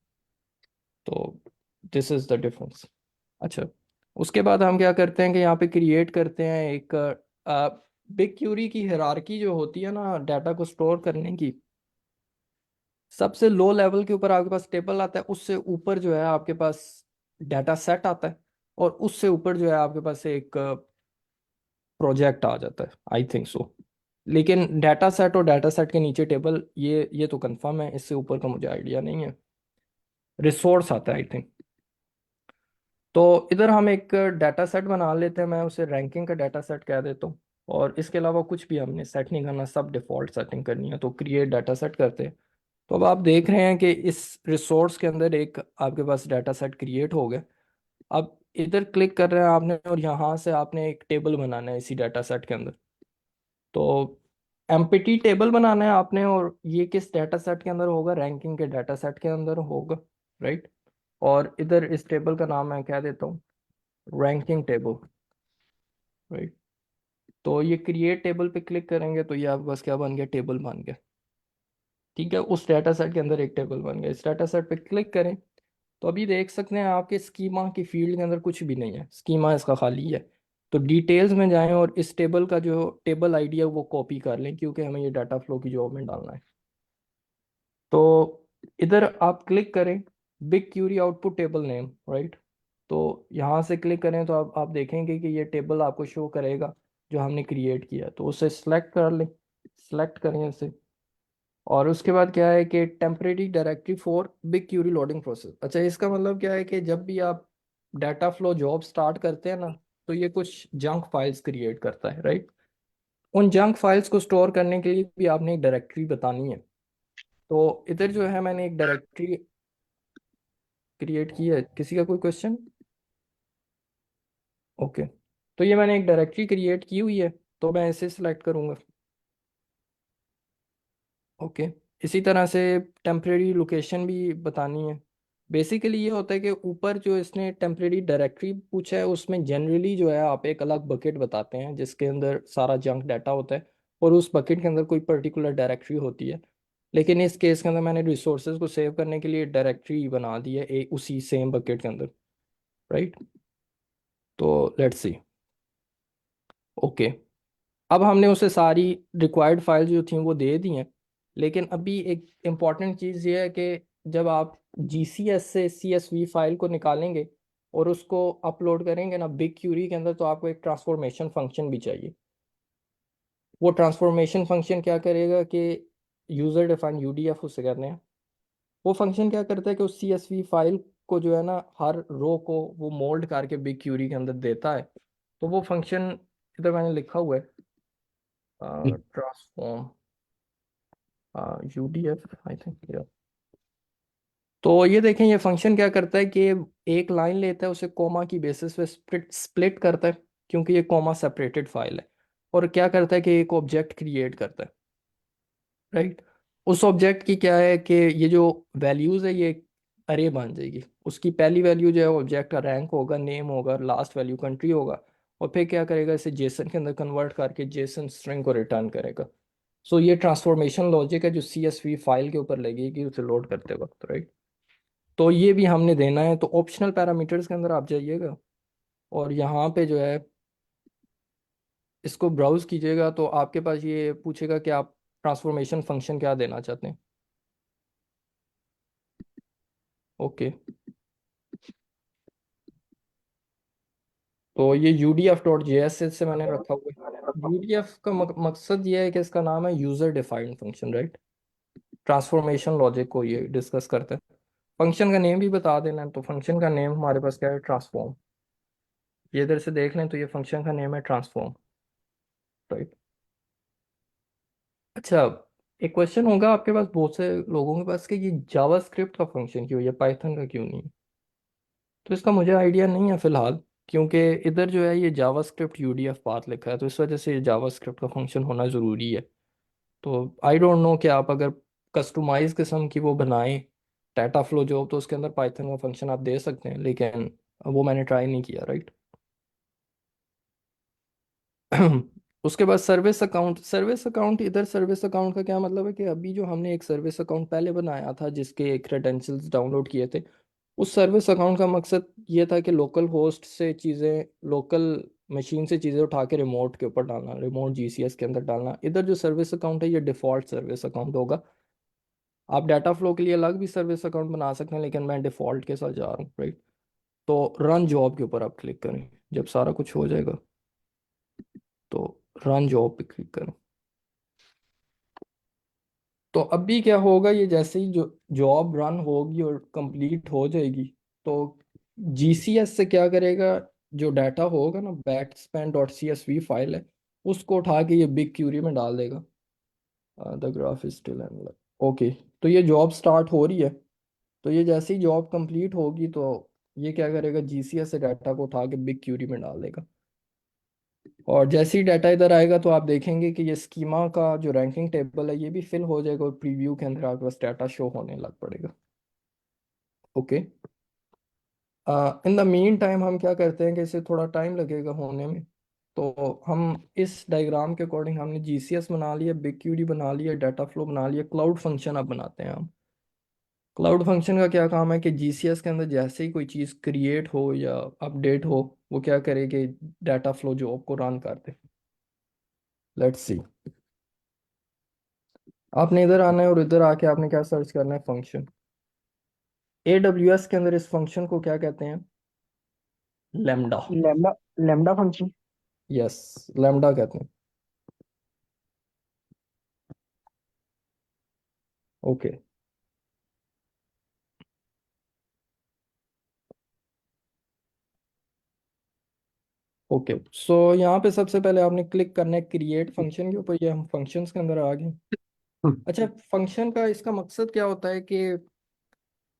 तो दिस इज द डिफरेंस। अच्छा, उसके बाद हम क्या करते हैं कि यहाँ पे क्रिएट करते हैं एक बिग क्यूरी की हायरार्की जो होती है ना डाटा को स्टोर करने की। सबसे लो लेवल के ऊपर आपके पास टेबल आता है, उससे ऊपर जो है आपके पास डाटा सेट आता है, और उससे ऊपर जो है आपके पास एक प्रोजेक्ट आ जाता है, आई थिंक सो। लेकिन डाटा सेट और डाटा सेट के नीचे टेबल, ये तो कंफर्म है, इससे ऊपर का मुझे आइडिया नहीं है। रिसोर्स आता है आई थिंक। तो इधर हम एक डाटा सेट बना लेते हैं, मैं उसे रैंकिंग का डाटा सेट कह देता हूँ। और इसके अलावा कुछ भी हमने सेट नहीं करना, सब डिफ़ॉल्ट सेटिंग करनी है। तो क्रिएट डाटा सेट करते हैं। तो अब आप देख रहे हैं कि इस रिसोर्स के अंदर एक आपके पास डाटा सेट क्रिएट हो गया। अब इधर क्लिक कर रहे हैं आपने और यहाँ से आपने एक टेबल बनाना है इसी डाटा सेट के अंदर। तो एम्प्टी टेबल बनाना है आपने, और ये किस डाटा सेट के अंदर होगा? रैंकिंग के डाटा सेट के अंदर होगा, राइट। और इधर इस टेबल का नाम मैं कह देता हूँ रैंकिंग टेबल, राइट। तो ये क्रिएट टेबल पे क्लिक करेंगे तो ये आपके पास क्या बन गया? टेबल बन गया, ठीक है। उस डाटा सेट के अंदर एक टेबल बन गया। इस डाटा सेट पे क्लिक करें तो अभी देख सकते हैं आपके स्कीमा की फील्ड के अंदर कुछ भी नहीं है, स्कीमा इसका खाली है। तो डिटेल्स में जाएं और इस टेबल का जो टेबल आईडी है वो कॉपी कर लें, क्योंकि हमें ये डाटा फ्लो की जॉब में डालना है। तो इधर आप क्लिक करें BigQuery output table name, right. तो यहाँ से क्लिक करें तो आप देखेंगे कि ये टेबल आपको शो करेगा जो हमने क्रिएट किया। तो उसे सिलेक्ट कर लें, सिलेक्ट करें इसे। और उसके बाद क्या है कि temporary directory for BigQuery loading process. अच्छा, इसका मतलब क्या है कि जब भी आप डाटा फ्लो जॉब स्टार्ट करते हैं ना तो ये कुछ जंक फाइल्स क्रिएट करता है, राइट। उन जंक फाइल्स को स्टोर करने के लिए भी आपने एक डायरेक्टरी बतानी है। तो इधर जो है मैंने एक डायरेक्टरी क्रिएट की है। किसी का कोई क्वेश्चन? ओके। तो ये मैंने एक डायरेक्टरी क्रिएट की हुई है, तो मैं इसे सिलेक्ट करूँगा। ओके। इसी तरह से टेम्परेरी लोकेशन भी बतानी है। बेसिकली ये होता है कि ऊपर जो इसने टेम्परेरी डायरेक्टरी पूछा है उसमें जनरली जो है आप एक अलग बकेट बताते हैं जिसके अंदर सारा जंक डाटा होता है, और उस बकेट के अंदर कोई पर्टिकुलर डायरेक्टरी होती है। लेकिन इस केस के अंदर मैंने रिसोर्सेज को सेव करने के लिए डायरेक्टरी बना दी है उसी सेम बकेट के अंदर, राइट। तो लेट्स सी। ओके। अब हमने उसे सारी रिक्वायर्ड फाइल जो थी वो दे दी हैं। लेकिन अभी एक इम्पॉर्टेंट चीज़ ये है कि जब आप GCS से CSV फाइल को निकालेंगे और उसको अपलोड करेंगे ना बिग क्यूरी के अंदर, तो आपको एक ट्रांसफॉर्मेशन फंक्शन भी चाहिए। वो ट्रांसफॉर्मेशन फंक्शन क्या करेगा कि यूज़र डिफाइन UDF उसे कहते हैं। वो फंक्शन क्या करता है कि उस CSV फाइल को जो है ना हर रो को वो मोल्ड करके बिग क्यूरी के अंदर देता है। तो वो फंक्शन इधर मैंने लिखा हुआ है, ट्रांसफॉर्म UDF आई थिंक। तो ये देखें ये फंक्शन क्या करता है कि एक लाइन लेता है, उसे कोमा की बेसिस पे स्प्लिट करता है, क्योंकि ये कोमा सेपरेटेड फाइल है। और क्या करता है कि एक ऑब्जेक्ट क्रिएट करता है, राइट। उस ऑब्जेक्ट की क्या है कि ये जो वैल्यूज है ये अरे बन जाएगी। उसकी पहली वैल्यू जो है ऑब्जेक्ट का रैंक होगा, नेम होगा, लास्ट वैल्यू कंट्री होगा, और फिर क्या करेगा, इसे जेसन के अंदर कन्वर्ट करके जेसन स्ट्रिंग को रिटर्न करेगा। सो ये ट्रांसफॉर्मेशन लॉजिक है जो CSV फाइल के ऊपर लगेगी उसे लोड करते वक्त, राइट। तो ये भी हमने देना है। तो ऑप्शनल पैरामीटर्स के अंदर आप जाइएगा और यहाँ पे जो है इसको ब्राउज कीजिएगा, तो आपके पास ये पूछेगा कि आप ट्रांसफॉर्मेशन फंक्शन क्या देना चाहते हैं। ओके, तो ये UDF.js से मैंने रखा हुआ है। UDF का मकसद ये है कि इसका नाम है user defined function, right. Transformation logic को ये डिस्कस करते हैं। फंक्शन का नेम भी बता देना है, तो फंक्शन का नेम हमारे पास क्या है, ट्रांसफॉर्म। ये इधर से देख लें तो ये फंक्शन का नेम है ट्रांसफॉर्म, राइट। अच्छा, एक क्वेश्चन होगा आपके पास, बहुत से लोगों के पास, कि ये जावास्क्रिप्ट का फंक्शन क्यों, ये पाइथन का क्यों नहीं है। तो इसका मुझे आइडिया नहीं है फिलहाल, क्योंकि इधर जो है ये जावास्क्रिप्ट UDF पाथ लिखा है, तो इस वजह से ये जावास्क्रिप्ट का फंक्शन होना ज़रूरी है। तो आई डोंट नो कि आप अगर कस्टमाइज किस्म की वो बनाएं डाटा फ्लो जॉब, तो उसके अंदर पाइथन का फंक्शन आप दे सकते हैं, लेकिन वो मैंने ट्राई नहीं किया, राइट। उसके बाद सर्विस अकाउंट। सर्विस अकाउंट, इधर सर्विस अकाउंट का क्या मतलब है कि अभी जो हमने एक सर्विस अकाउंट पहले बनाया था जिसके क्रेडेंशियल्स डाउनलोड किए थे, उस सर्विस अकाउंट का मकसद ये था कि लोकल होस्ट से चीज़ें, लोकल मशीन से चीज़ें उठा के रिमोट के ऊपर डालना, रिमोट GCS के अंदर डालना। इधर जो सर्विस अकाउंट है ये डिफ़ॉल्ट सर्विस अकाउंट होगा। आप डाटा फ्लो के लिए अलग भी सर्विस अकाउंट बना सकते हैं, लेकिन मैं डिफ़ॉल्ट के साथ जा रहा हूँ, राइट। तो रन जॉब के ऊपर आप क्लिक करें जब सारा कुछ हो जाएगा, तो रन जॉब पे क्लिक करें। तो अभी क्या होगा, ये जैसे ही जो जॉब रन होगी और कंप्लीट हो जाएगी, तो GCS से क्या करेगा, जो डाटा होगा ना, backspan.csv फाइल है, उसको उठा के ये बिग क्यूरी में डाल देगा। The graph is still and, okay. तो ये जॉब स्टार्ट हो रही है। तो ये जैसे ही जॉब कंप्लीट होगी तो ये क्या करेगा, GCS से डाटा को उठा के बिग क्यूरी में डाल देगा। और जैसे ही डाटा इधर आएगा तो आप देखेंगे कि ये स्कीमा का जो रैंकिंग टेबल है ये भी फिल हो जाएगा, और प्रीव्यू के अंदर आपके पास डाटा शो होने लग पड़ेगा। Okay, in the mean time हम क्या करते हैं कि इसे थोड़ा टाइम लगेगा होने में। तो हम इस डायग्राम के अकॉर्डिंग हमने GCS बना लिया, बिग क्यूरी बना लिया, डाटा फ्लो बना लिया, क्लाउड फंक्शन अब बनाते हैं हम। क्लाउड फंक्शन का क्या काम है कि GCS के अंदर जैसे ही कोई चीज़ क्रिएट हो या अपडेट हो, वो क्या करे कि डाटा फ्लो जॉब को रन कर दे। लेट्स सी, आपने इधर आना है और इधर आके आपने क्या सर्च करना है, फंक्शन। AWS के अंदर इस फंक्शन को क्या कहते हैं, lambda. Lambda lambda function. Yes, lambda कहते हैं। Okay, okay. सो यहाँ पे सबसे पहले आपने क्लिक करना है क्रिएट फंक्शन के ऊपर, ये हम फंक्शंस के अंदर आ गए। अच्छा, फंक्शन का इसका मकसद क्या होता है कि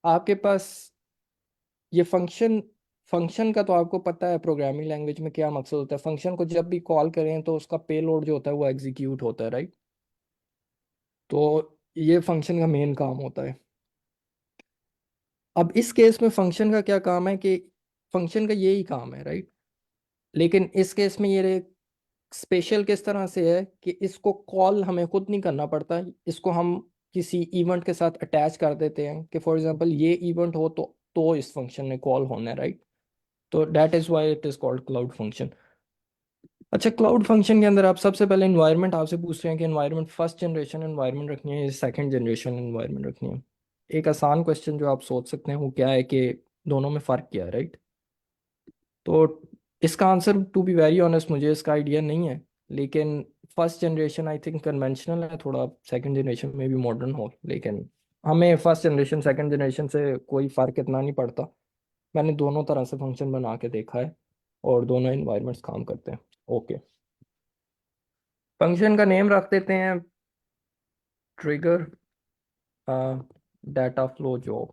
आपके पास ये फंक्शन, फंक्शन का तो आपको पता है प्रोग्रामिंग लैंग्वेज में क्या मकसद होता है। फंक्शन को जब भी कॉल करें तो उसका पेलोड जो होता है वो एग्जीक्यूट होता है, राइट। तो ये फंक्शन का मेन काम होता है। अब इस केस में फंक्शन का क्या काम है कि फंक्शन का यही काम है, राइट। लेकिन इस केस में ये स्पेशल किस तरह से है कि इसको कॉल हमें खुद नहीं करना पड़ता, इसको हम किसी इवेंट के साथ अटैच कर देते हैं कि फॉर एग्जांपल ये इवेंट हो तो इस फंक्शन में कॉल होना है, राइट। तो that is why it is called cloud function. अच्छा, क्लाउड फंक्शन के अंदर आप सबसे पहले इन्वायरमेंट आपसे पूछ रहे हैं कि इन्वायरमेंट फर्स्ट जनरेशन इन्वायरमेंट रखनी है या सेकंड जनरेशन इन्वायरमेंट रखनी है। एक आसान क्वेश्चन जो आप सोच सकते हैं वो क्या है कि दोनों में फ़र्क क्या है, राइट। तो इसका answer to be very honest मुझे इसका आइडिया नहीं है, लेकिन first generation I think conventional है थोड़ा, सेकंड जनरेशन में भी मॉडर्न हो, लेकिन हमें फर्स्ट जनरेशन सेकंड जनरेशन से कोई फ़र्क इतना नहीं पड़ता। मैंने दोनों तरह से फंक्शन बना के देखा है और दोनों इन्वायरमेंट्स काम करते हैं। ओके, फंक्शन का नेम रख देते हैं ट्रिगर डाटा फ्लो जॉब।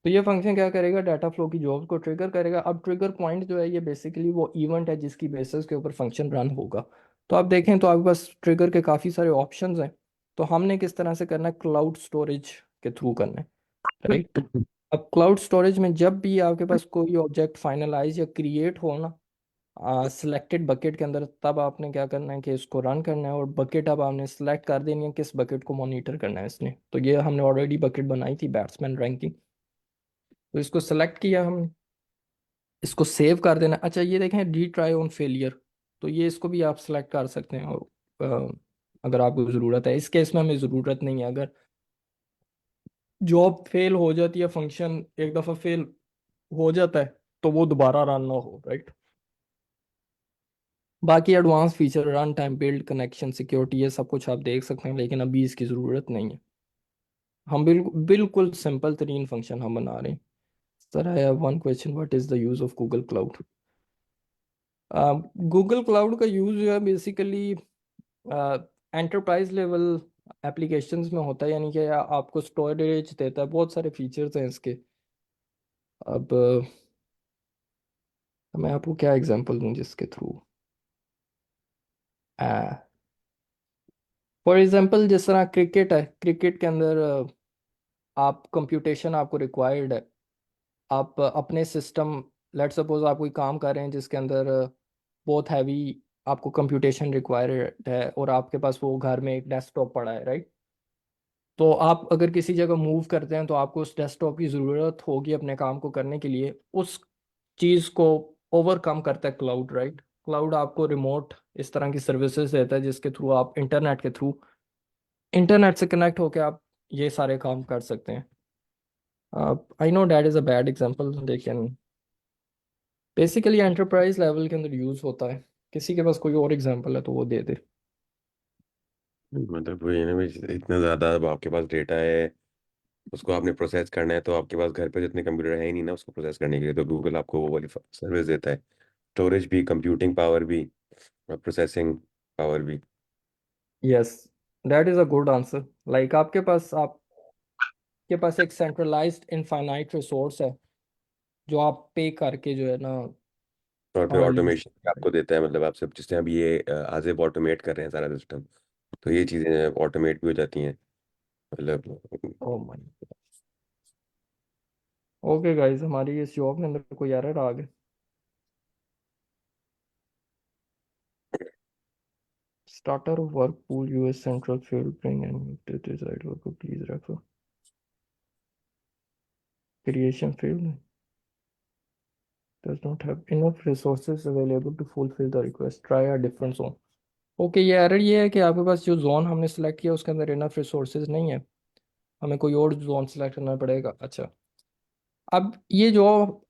तो ये फंक्शन क्या करेगा, डाटा फ्लो की जॉब को ट्रिगर करेगा। अब ट्रिगर पॉइंट जो है ये बेसिकली वो इवेंट है जिसकी बेसिस के ऊपर फंक्शन रन होगा। तो आप देखें तो आपके पास ट्रिगर के काफ़ी सारे ऑप्शंस हैं। तो हमने किस तरह से करना है, क्लाउड स्टोरेज के थ्रू करना है, राइट। अब क्लाउड स्टोरेज में जब भी आपके पास कोई ऑब्जेक्ट फाइनलाइज या क्रिएट हो ना सिलेक्टेड बकेट के अंदर, तब आपने क्या करना है कि इसको रन करना है, और बकेट अब आपने सेलेक्ट कर देनी है किस बकेट को मॉनिटर करना है इसने। तो ये हमने ऑलरेडी बकेट बनाई थी बैट्समैन रैंकिंग, तो इसको सेलेक्ट किया हमने, इसको सेव कर देना। अच्छा ये देखें री ट्राई ऑन फेलियर, तो ये इसको भी आप सेलेक्ट कर सकते हैं, और अगर आपको ज़रूरत है। इस केस में हमें ज़रूरत नहीं है, अगर जॉब फेल हो जाती है, फंक्शन एक दफ़ा फेल हो जाता है, तो वो दोबारा रन ना हो, राइट। बाकी advance feature run time, build, connection, security, ये सब कुछ आप देख सकते हैं, लेकिन अभी इसकी ज़रूरत नहीं है। हम बिल्कुल बिल्कुल सिंपल तरीन फंक्शन हम बना रहे हैं। Sir I have one question, what is the use of Google cloud. Google cloud का यूज़ जो है बेसिकली एंटरप्राइज लेवल एप्लीकेशंस में होता है, यानी कि आपको स्टोरेज देता है, बहुत सारे फीचर्स हैं इसके। अब मैं आपको क्या एग्जांपल दूं जिसके थ्रू, फॉर एग्जांपल जिस तरह क्रिकेट है, क्रिकेट के अंदर आप कंप्यूटेशन आपको रिक्वायर्ड है। आप अपने सिस्टम, लेट सपोज आप कोई काम कर रहे हैं जिसके अंदर बहुत हैवी आपको कंप्यूटेशन रिक्वायर्ड है, और आपके पास वो घर में एक डेस्कटॉप पड़ा है, राइट। तो आप अगर किसी जगह मूव करते हैं तो आपको उस डेस्कटॉप की ज़रूरत होगी अपने काम को करने के लिए। उस चीज़ को ओवरकम करता है क्लाउड, राइट। क्लाउड आपको रिमोट इस तरह की सर्विसेज देता है जिसके थ्रू आप इंटरनेट के थ्रू, इंटरनेट से कनेक्ट होकर आप ये सारे काम कर सकते हैं। I know that is a bad example, लेकिन बेसिकली एंटरप्राइज लेवल के अंदर यूज़ होता है। किसी के पास कोई और एग्जांपल है तो वो दे दे। मतलब वही है ना भाई, इतना ज़्यादा अब आपके पास डेटा है, उसको आपने प्रोसेस करना है, तो आपके पास घर पे जितने कंप्यूटर है ही नहीं ना उसको प्रोसेस करने के लिए, तो गूगल आपको वो वाली सर्विस देता है। स्टोरेज भी, कंप्यूटिंग पावर भी, और प्रोसेसिंग पावर भी। Yes, that is a good answer. Like आपके पास एक सेंट्रलाइज्ड इनफाइनाइट रिसोर्स है जो आप पे करके जो है ना और फिर लीज। ऑटोमेशन आपको देता है, मतलब आप सब जिससे अब ये आज ऑटोमेट कर रहे हैं सारा सिस्टम, तो ये चीज़ें ऑटोमेट भी हो जाती हैं, मतलब। ओ माय, ओके गाइस, हमारी इस जॉब के अंदर कोई एरर आ गया। Starter of work pool US Central Field Bring and desired work please refer creation field does not have enough resources available to fulfill the request, try a different zone। Okay, ये error ये है कि आपके पास जो zone हमने select किया उसके अंदर इनफ रिसोर्सेज नहीं है, हमें कोई और जोन सेलेक्ट करना पड़ेगा। अच्छा, अब ये जो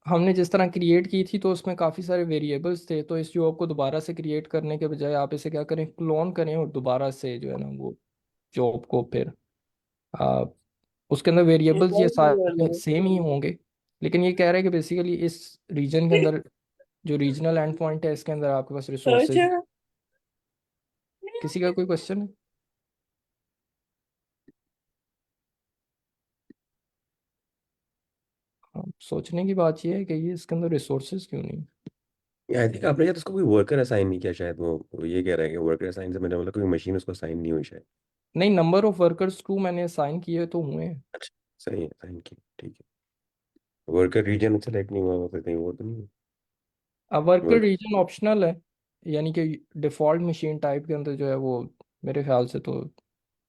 हमने जिस तरह क्रिएट की थी तो उसमें काफ़ी सारे वेरिएबल्स थे, तो इस जॉब को दोबारा से क्रिएट करने के बजाय आप इसे क्या करें, क्लोन करें, और दोबारा से जो है ना वो जॉब को फिर आ, उसके अंदर वेरिएबल्स ये सारे सेम ही होंगे। लेकिन ये कह रहा है कि बेसिकली इस रीजन के अंदर जो रीजनल एंड पॉइंट है इसके अंदर आपके पास रिसोर्सेज। किसी का कोई क्वेश्चन है? हाँ, सोचने की बात ये है कि ये इसके अंदर रिसोर्सेज क्यों नहीं। आई थिंक आपने शायद उसको कोई वर्कर असाइन नहीं किया, शायद वो ये कह रहा है कि वर्कर असाइन से मतलब कोई मशीन उसको असाइन नहीं हुई शायद। नहीं, नंबर ऑफ वर्कर्स टू मैंने असाइन किए तो हुए हैं। अच्छा, सही है, असाइन किया, ठीक है। वर्कर रीजन सेलेक्ट नहीं हुआ होगा फिर कहीं, वो तो नहीं। अब वर्कर वर्कर। रीजन ऑप्शनल है, यानी कि डिफ़ॉल्ट मशीन टाइप के अंदर जो है वो मेरे ख्याल से तो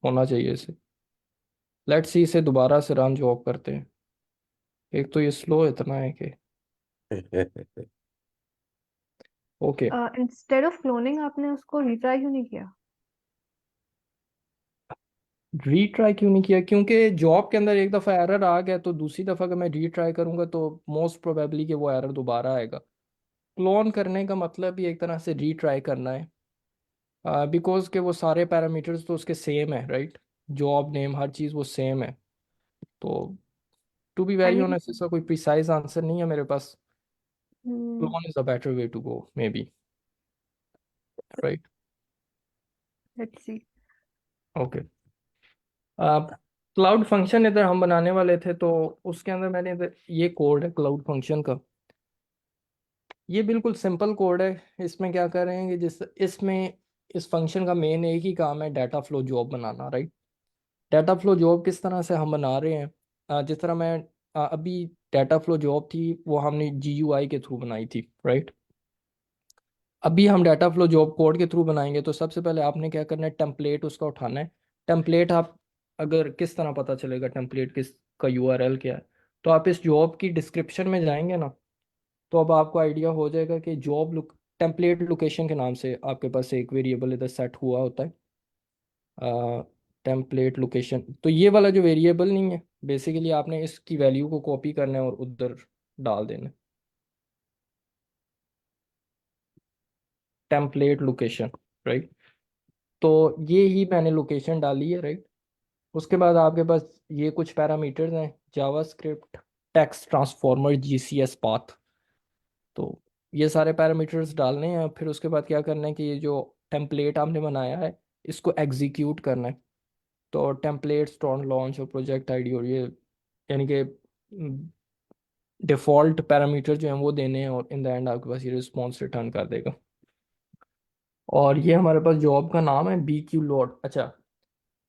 होना चाहिए इसे। लेट्स सी, इसे दोबारा से रन जॉब करते हैं। एक तो ये स्लो इतना है कि ओके। इंस्टेड ऑफ क्लोनिंग आपने उसको रिट्राई क्यों नहीं किया? रीट्राई क्यों नहीं किया, क्योंकि जॉब के अंदर एक दफ़ा एरर आ गया तो दूसरी दफ़ा अगर मैं रीट्राई करूंगा तो मोस्ट प्रोबेबली कि वो एरर दोबारा आएगा। क्लोन करने का मतलब ही एक तरह से रीट्राई करना है, बिकॉज के वो सारे पैरामीटर्स तो उसके सेम है, राइट। जॉब नेम हर चीज़ वो सेम है। तो to be I very mean, honest इसका कोई प्रिसाइज आंसर नहीं है मेरे पास। Clone is a better way to go maybe, right. Let's see. Okay, cloud function इधर हम बनाने वाले थे, तो उसके अंदर मैंने इधर ये कोड है क्लाउड फंक्शन का। ये बिल्कुल सिंपल कोड है। इसमें क्या कर रहे हैं कि जिस इसमें इस फंक्शन का मेन एक ही काम है, डाटा फ्लो जॉब बनाना, राइट। डाटा फ्लो जॉब किस तरह से हम बना रहे हैं, जिस तरह मैं अभी डाटा फ्लो जॉब थी वो हमने GUI के थ्रू बनाई थी, राइट। अभी हम डाटा फ्लो जॉब कोड के थ्रू बनाएंगे, तो सबसे पहले आपने क्या करना है, टेम्पलेट उसका उठाना है। टेम्पलेट आप, अगर किस तरह पता चलेगा टेम्पलेट किस का URL क्या है, तो आप इस जॉब की डिस्क्रिप्शन में जाएंगे ना, तो अब आपको आइडिया हो जाएगा कि जॉब लुक टेम्पलेट लोकेशन के नाम से आपके पास एक वेरिएबल इधर सेट हुआ होता है, टेम्पलेट लोकेशन। तो ये वाला जो वेरिएबल नहीं है, बेसिकली आपने इसकी वैल्यू को कॉपी करना है और उधर डाल देना है, टेम्पलेट लोकेशन, राइट। तो ये ही मैंने लोकेशन डाली है, राइट। उसके बाद आपके पास ये कुछ पैरामीटर्स हैं, JavaScript, text transformer, GCS path. तो ये सारे पैरामीटर्स डालने हैं। फिर उसके बाद क्या करना है कि ये जो टेम्पलेट आपने बनाया है इसको एग्जीक्यूट करना है। तो टेम्पलेट स्टोर लॉन्च और प्रोजेक्ट आईडी और ये, यानी कि डिफ़ॉल्ट पैरामीटर जो हैं वो देने हैं, और इन द एंड आपके पास ये रिस्पॉन्स रिटर्न कर देगा। और ये हमारे पास जॉब का नाम है BQ लोड। अच्छा,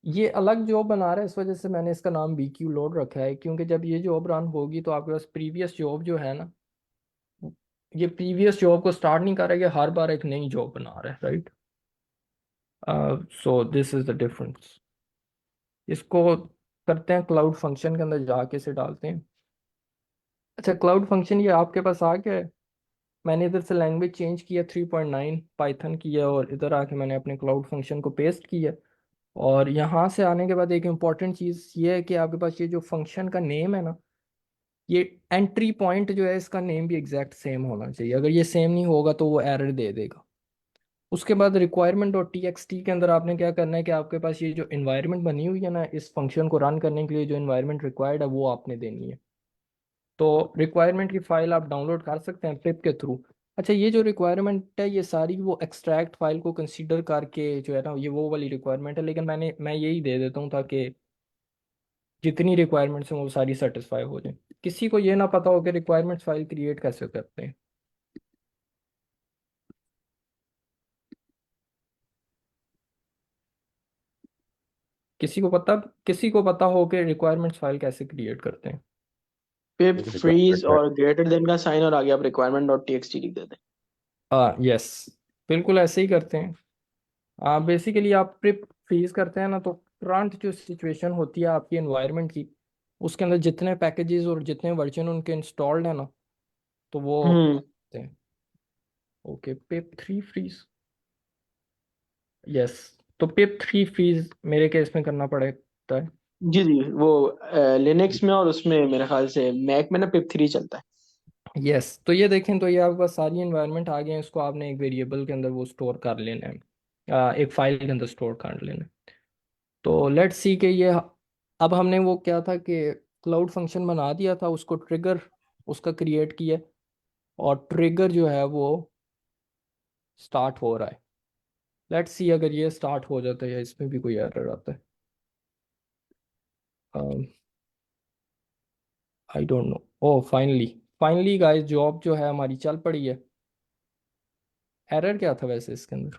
ये अलग जॉब बना रहा है, इस वजह से मैंने इसका नाम BQ लोड रखा है, क्योंकि जब ये जॉब रन होगी तो आपके पास प्रीवियस जॉब जो है ना, ये प्रीवियस जॉब को स्टार्ट नहीं कर रहा है, ये हर बार एक नई जॉब बना रहा है, right. So this is the difference. इसको करते हैं क्लाउड फंक्शन के अंदर जाके से डालते हैं। अच्छा, क्लाउड फंक्शन ये आपके पास आ गया है। मैंने इधर से लैंग्वेज चेंज किया, 3.9 पाइथन किया, और इधर आके मैंने अपने क्लाउड फंक्शन को पेस्ट किया। और यहाँ से आने के बाद एक इम्पॉर्टेंट चीज़ ये है कि आपके पास ये जो फंक्शन का नेम है ना, ये एंट्री पॉइंट जो है इसका नेम भी एग्जैक्ट सेम होना चाहिए। अगर ये सेम नहीं होगा तो वो एरर दे देगा। उसके बाद रिक्वायरमेंट और TXT के अंदर आपने क्या करना है कि आपके पास ये जो इन्वायरमेंट बनी हुई है ना, इस फंक्शन को रन करने के लिए जो इन्वायरमेंट रिक्वायर्ड है वो आपने देनी है। तो रिक्वायरमेंट की फाइल आप डाउनलोड कर सकते हैं पिप के थ्रू। अच्छा, ये जो रिक्वायरमेंट है ये सारी वो एक्सट्रैक्ट फाइल को कंसीडर करके जो है ना, ये वो वाली रिक्वायरमेंट है, लेकिन मैं यही दे देता हूँ ताकि जितनी रिक्वायरमेंट्स हैं वो सारी सेटिस्फाई हो जाए। किसी को ये ना पता हो कि रिक्वायरमेंट्स फाइल क्रिएट कैसे करते हैं। किसी को पता हो कि रिक्वायरमेंट्स फाइल कैसे क्रिएट करते हैं। पिप फ्रीज रिक्वायरमेंट और ग्रेटर देन का साइन और आगे आप रिक्वायरमेंट डॉट टीएक्सटी लिख देते यस, बिल्कुल ऐसे ही करते हैं। बेसिकली आप प्रिप फ्रीज करते हैं ना, तो करंट जो सिचुएशन होती है आपकी एनवायरनमेंट की, उसके अंदर जितने पैकेजेस और जितने वर्जन उनके इंस्टॉल्ड है ना, तो वो हैं। ओके, पिप 3 फ्रीज, यस। तो पिप 3 फ्रीज मेरे केस में करना पड़ता है। जी जी, वो लिनक्स में और उसमें मेरे ख्याल से मैक में ना पिप 3 चलता है। यस, तो ये देखें, तो ये आपके पास सारी एनवायरनमेंट आ गए हैं। इसको आपने एक वेरिएबल के अंदर वो स्टोर कर लेना है, एक फाइल के अंदर स्टोर कर लेना है। तो लेट्स सी कि ये, अब हमने वो क्या था कि क्लाउड फंक्शन बना दिया था, उसको ट्रिगर उसका क्रिएट किया, और ट्रिगर जो है वो स्टार्ट हो रहा है। लेट्स सी अगर ये स्टार्ट हो जाता है या इसमें भी कोई एरर आता है। I don't know. Oh, finally finally guys, job जो है हमारी चल पड़ी है। एरर क्या था वैसे इसके अंदर,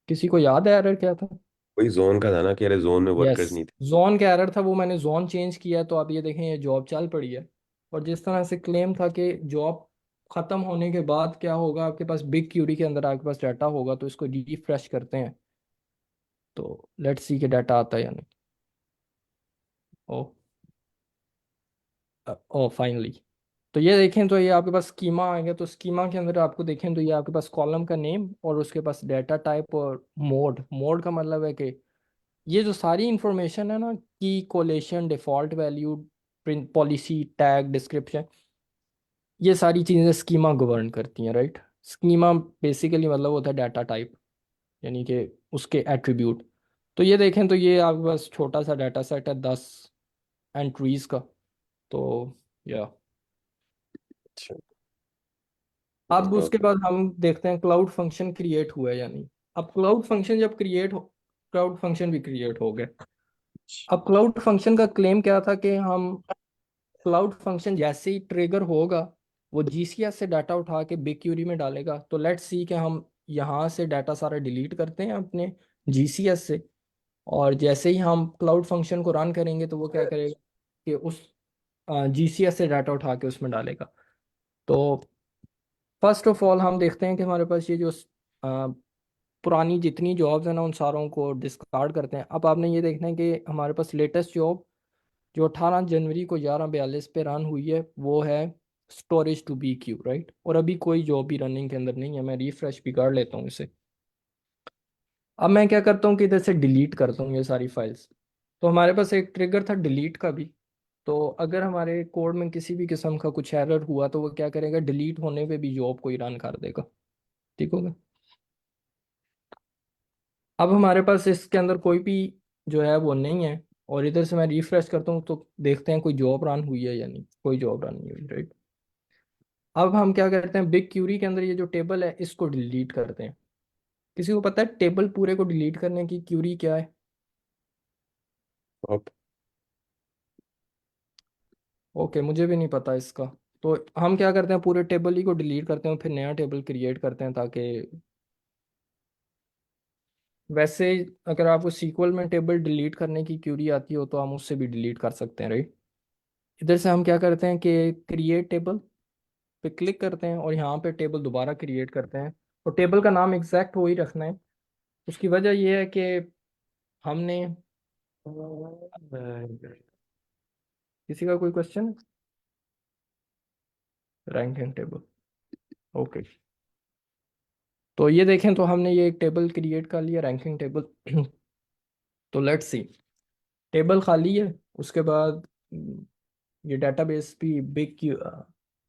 किसी को याद है एरर क्या था? वही जोन का था ना कि अरे जोन में यस, वर्कर्स नहीं थे। जोन का एरर था, वो मैंने जोन चेंज किया है, तो आप ये देखें ये जॉब चल पड़ी है। और जिस तरह से क्लेम था कि जॉब खत्म होने के बाद क्या होगा, आपके पास बिग क्यूरी के अंदर आपके पास डाटा होगा, तो इसको रिफ्रेश करते हैं, तो लेट्स सी के डाटा आता है या नहीं। ओ, ओ फाइनली। तो ये देखें, तो ये आपके पास स्कीमा आ गया। तो स्कीमा के अंदर आपको देखें तो ये आपके पास कॉलम का नेम और उसके पास डाटा टाइप और मोड। मोड का मतलब है कि ये जो सारी इंफॉर्मेशन है ना, की coalition, default value, print policy, tag, description, ये सारी चीज़ें स्कीमा गवर्न करती हैं, राइट। स्कीमा बेसिकली मतलब होता है डाटा टाइप, यानी कि उसके एट्रीब्यूट। तो ये देखें, तो ये आपके पास छोटा सा डाटा सेट है 10 एंट्रीज का। तो या अच्छा। अब और उसके बाद हम देखते हैं क्लाउड फंक्शन क्रिएट हुआ है या नहीं। अब क्लाउड फंक्शन जब क्रिएट हो, क्लाउड फंक्शन भी क्रिएट हो गए। अब क्लाउड फंक्शन का क्लेम क्या था कि हम क्लाउड फंक्शन जैसे ही ट्रिगर होगा वो GCS से डाटा उठा के बिग क्यूरी में डालेगा। तो लेट्स सी कि हम यहाँ से डाटा सारा डिलीट करते हैं अपने जीसीएस से, और जैसे ही हम क्लाउड फंक्शन को रन करेंगे तो वो क्या करेगा कि उस जीसीएस से डाटा उठा के उसमें डालेगा। तो फर्स्ट ऑफ ऑल हम देखते हैं कि हमारे पास ये जो पुरानी जितनी जॉब्स हैं ना उन सारों को डिस्कार्ड करते हैं। अब आपने ये देखना है कि हमारे पास लेटेस्ट जॉब जो 18 जनवरी को 11:42 पे रन हुई है वो है storage to B Q, right. और अभी कोई जॉब भी रनिंग के अंदर नहीं है। मैं रिफ्रेश भी कर लेता हूँ इसे। अब मैं क्या करता हूँ कि इधर से डिलीट करता हूँ ये सारी फाइल्स। तो हमारे पास एक ट्रिगर था डिलीट का भी। तो अगर हमारे कोड में किसी भी किस्म का कुछ एरर हुआ तो वो क्या करेगा, डिलीट होने पे भी जॉब को ही रन कर देगा। ठीक होगा। अब हमारे पास इसके अंदर कोई भी जो है वो नहीं है, और इधर से मैं रिफ्रेश करता हूँ तो देखते हैं कोई जॉब रन हुई है या नहीं। कोई जॉब रन नहीं हुई, राइट। अब हम क्या करते हैं, बिग क्यूरी के अंदर ये जो टेबल है इसको डिलीट करते हैं। किसी को पता है टेबल पूरे को डिलीट करने की क्यूरी क्या है? अब ओके, मुझे भी नहीं पता इसका। तो हम क्या करते हैं, पूरे टेबल ही को डिलीट करते हैं, फिर नया टेबल क्रिएट करते हैं ताकि वैसे अगर आपको सीक्वल में टेबल डिलीट करने की क्यूरी आती हो तो हम उससे भी डिलीट कर सकते हैं, राइट। इधर से हम क्या करते हैं कि क्रिएट टेबल पे क्लिक करते हैं और यहाँ पे टेबल दोबारा क्रिएट करते हैं। और टेबल का नाम एग्जैक्ट वही रखना है। उसकी वजह यह है कि हमने किसी का कोई क्वेश्चन है? Ranking table, okay. तो ये देखें तो हमने ये एक टेबल क्रिएट कर लिया, रैंकिंग टेबल। तो लेट्स सी, टेबल खाली है। उसके बाद ये डेटाबेस भी बिग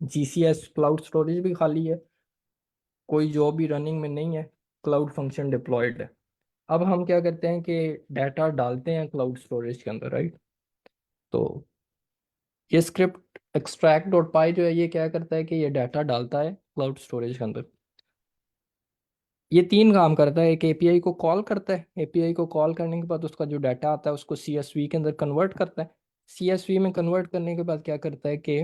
जीसीएस क्लाउड स्टोरेज भी खाली है। कोई जॉब भी रनिंग में नहीं है। क्लाउड फंक्शन डिप्लॉयड है। अब हम क्या करते हैं कि डाटा डालते हैं क्लाउड स्टोरेज के अंदर, राइट। तो ये स्क्रिप्ट एक्सट्रैक्ट डॉट पाई जो है ये क्या करता है कि ये डाटा डालता है क्लाउड स्टोरेज के अंदर। ये तीन काम करता है। एक एपीआई को कॉल करता है, एपीआई को कॉल करने के बाद उसका जो डाटा आता है उसको सीएसवी के अंदर कन्वर्ट करता है। सीएसवी में कन्वर्ट करने के बाद क्या करता है कि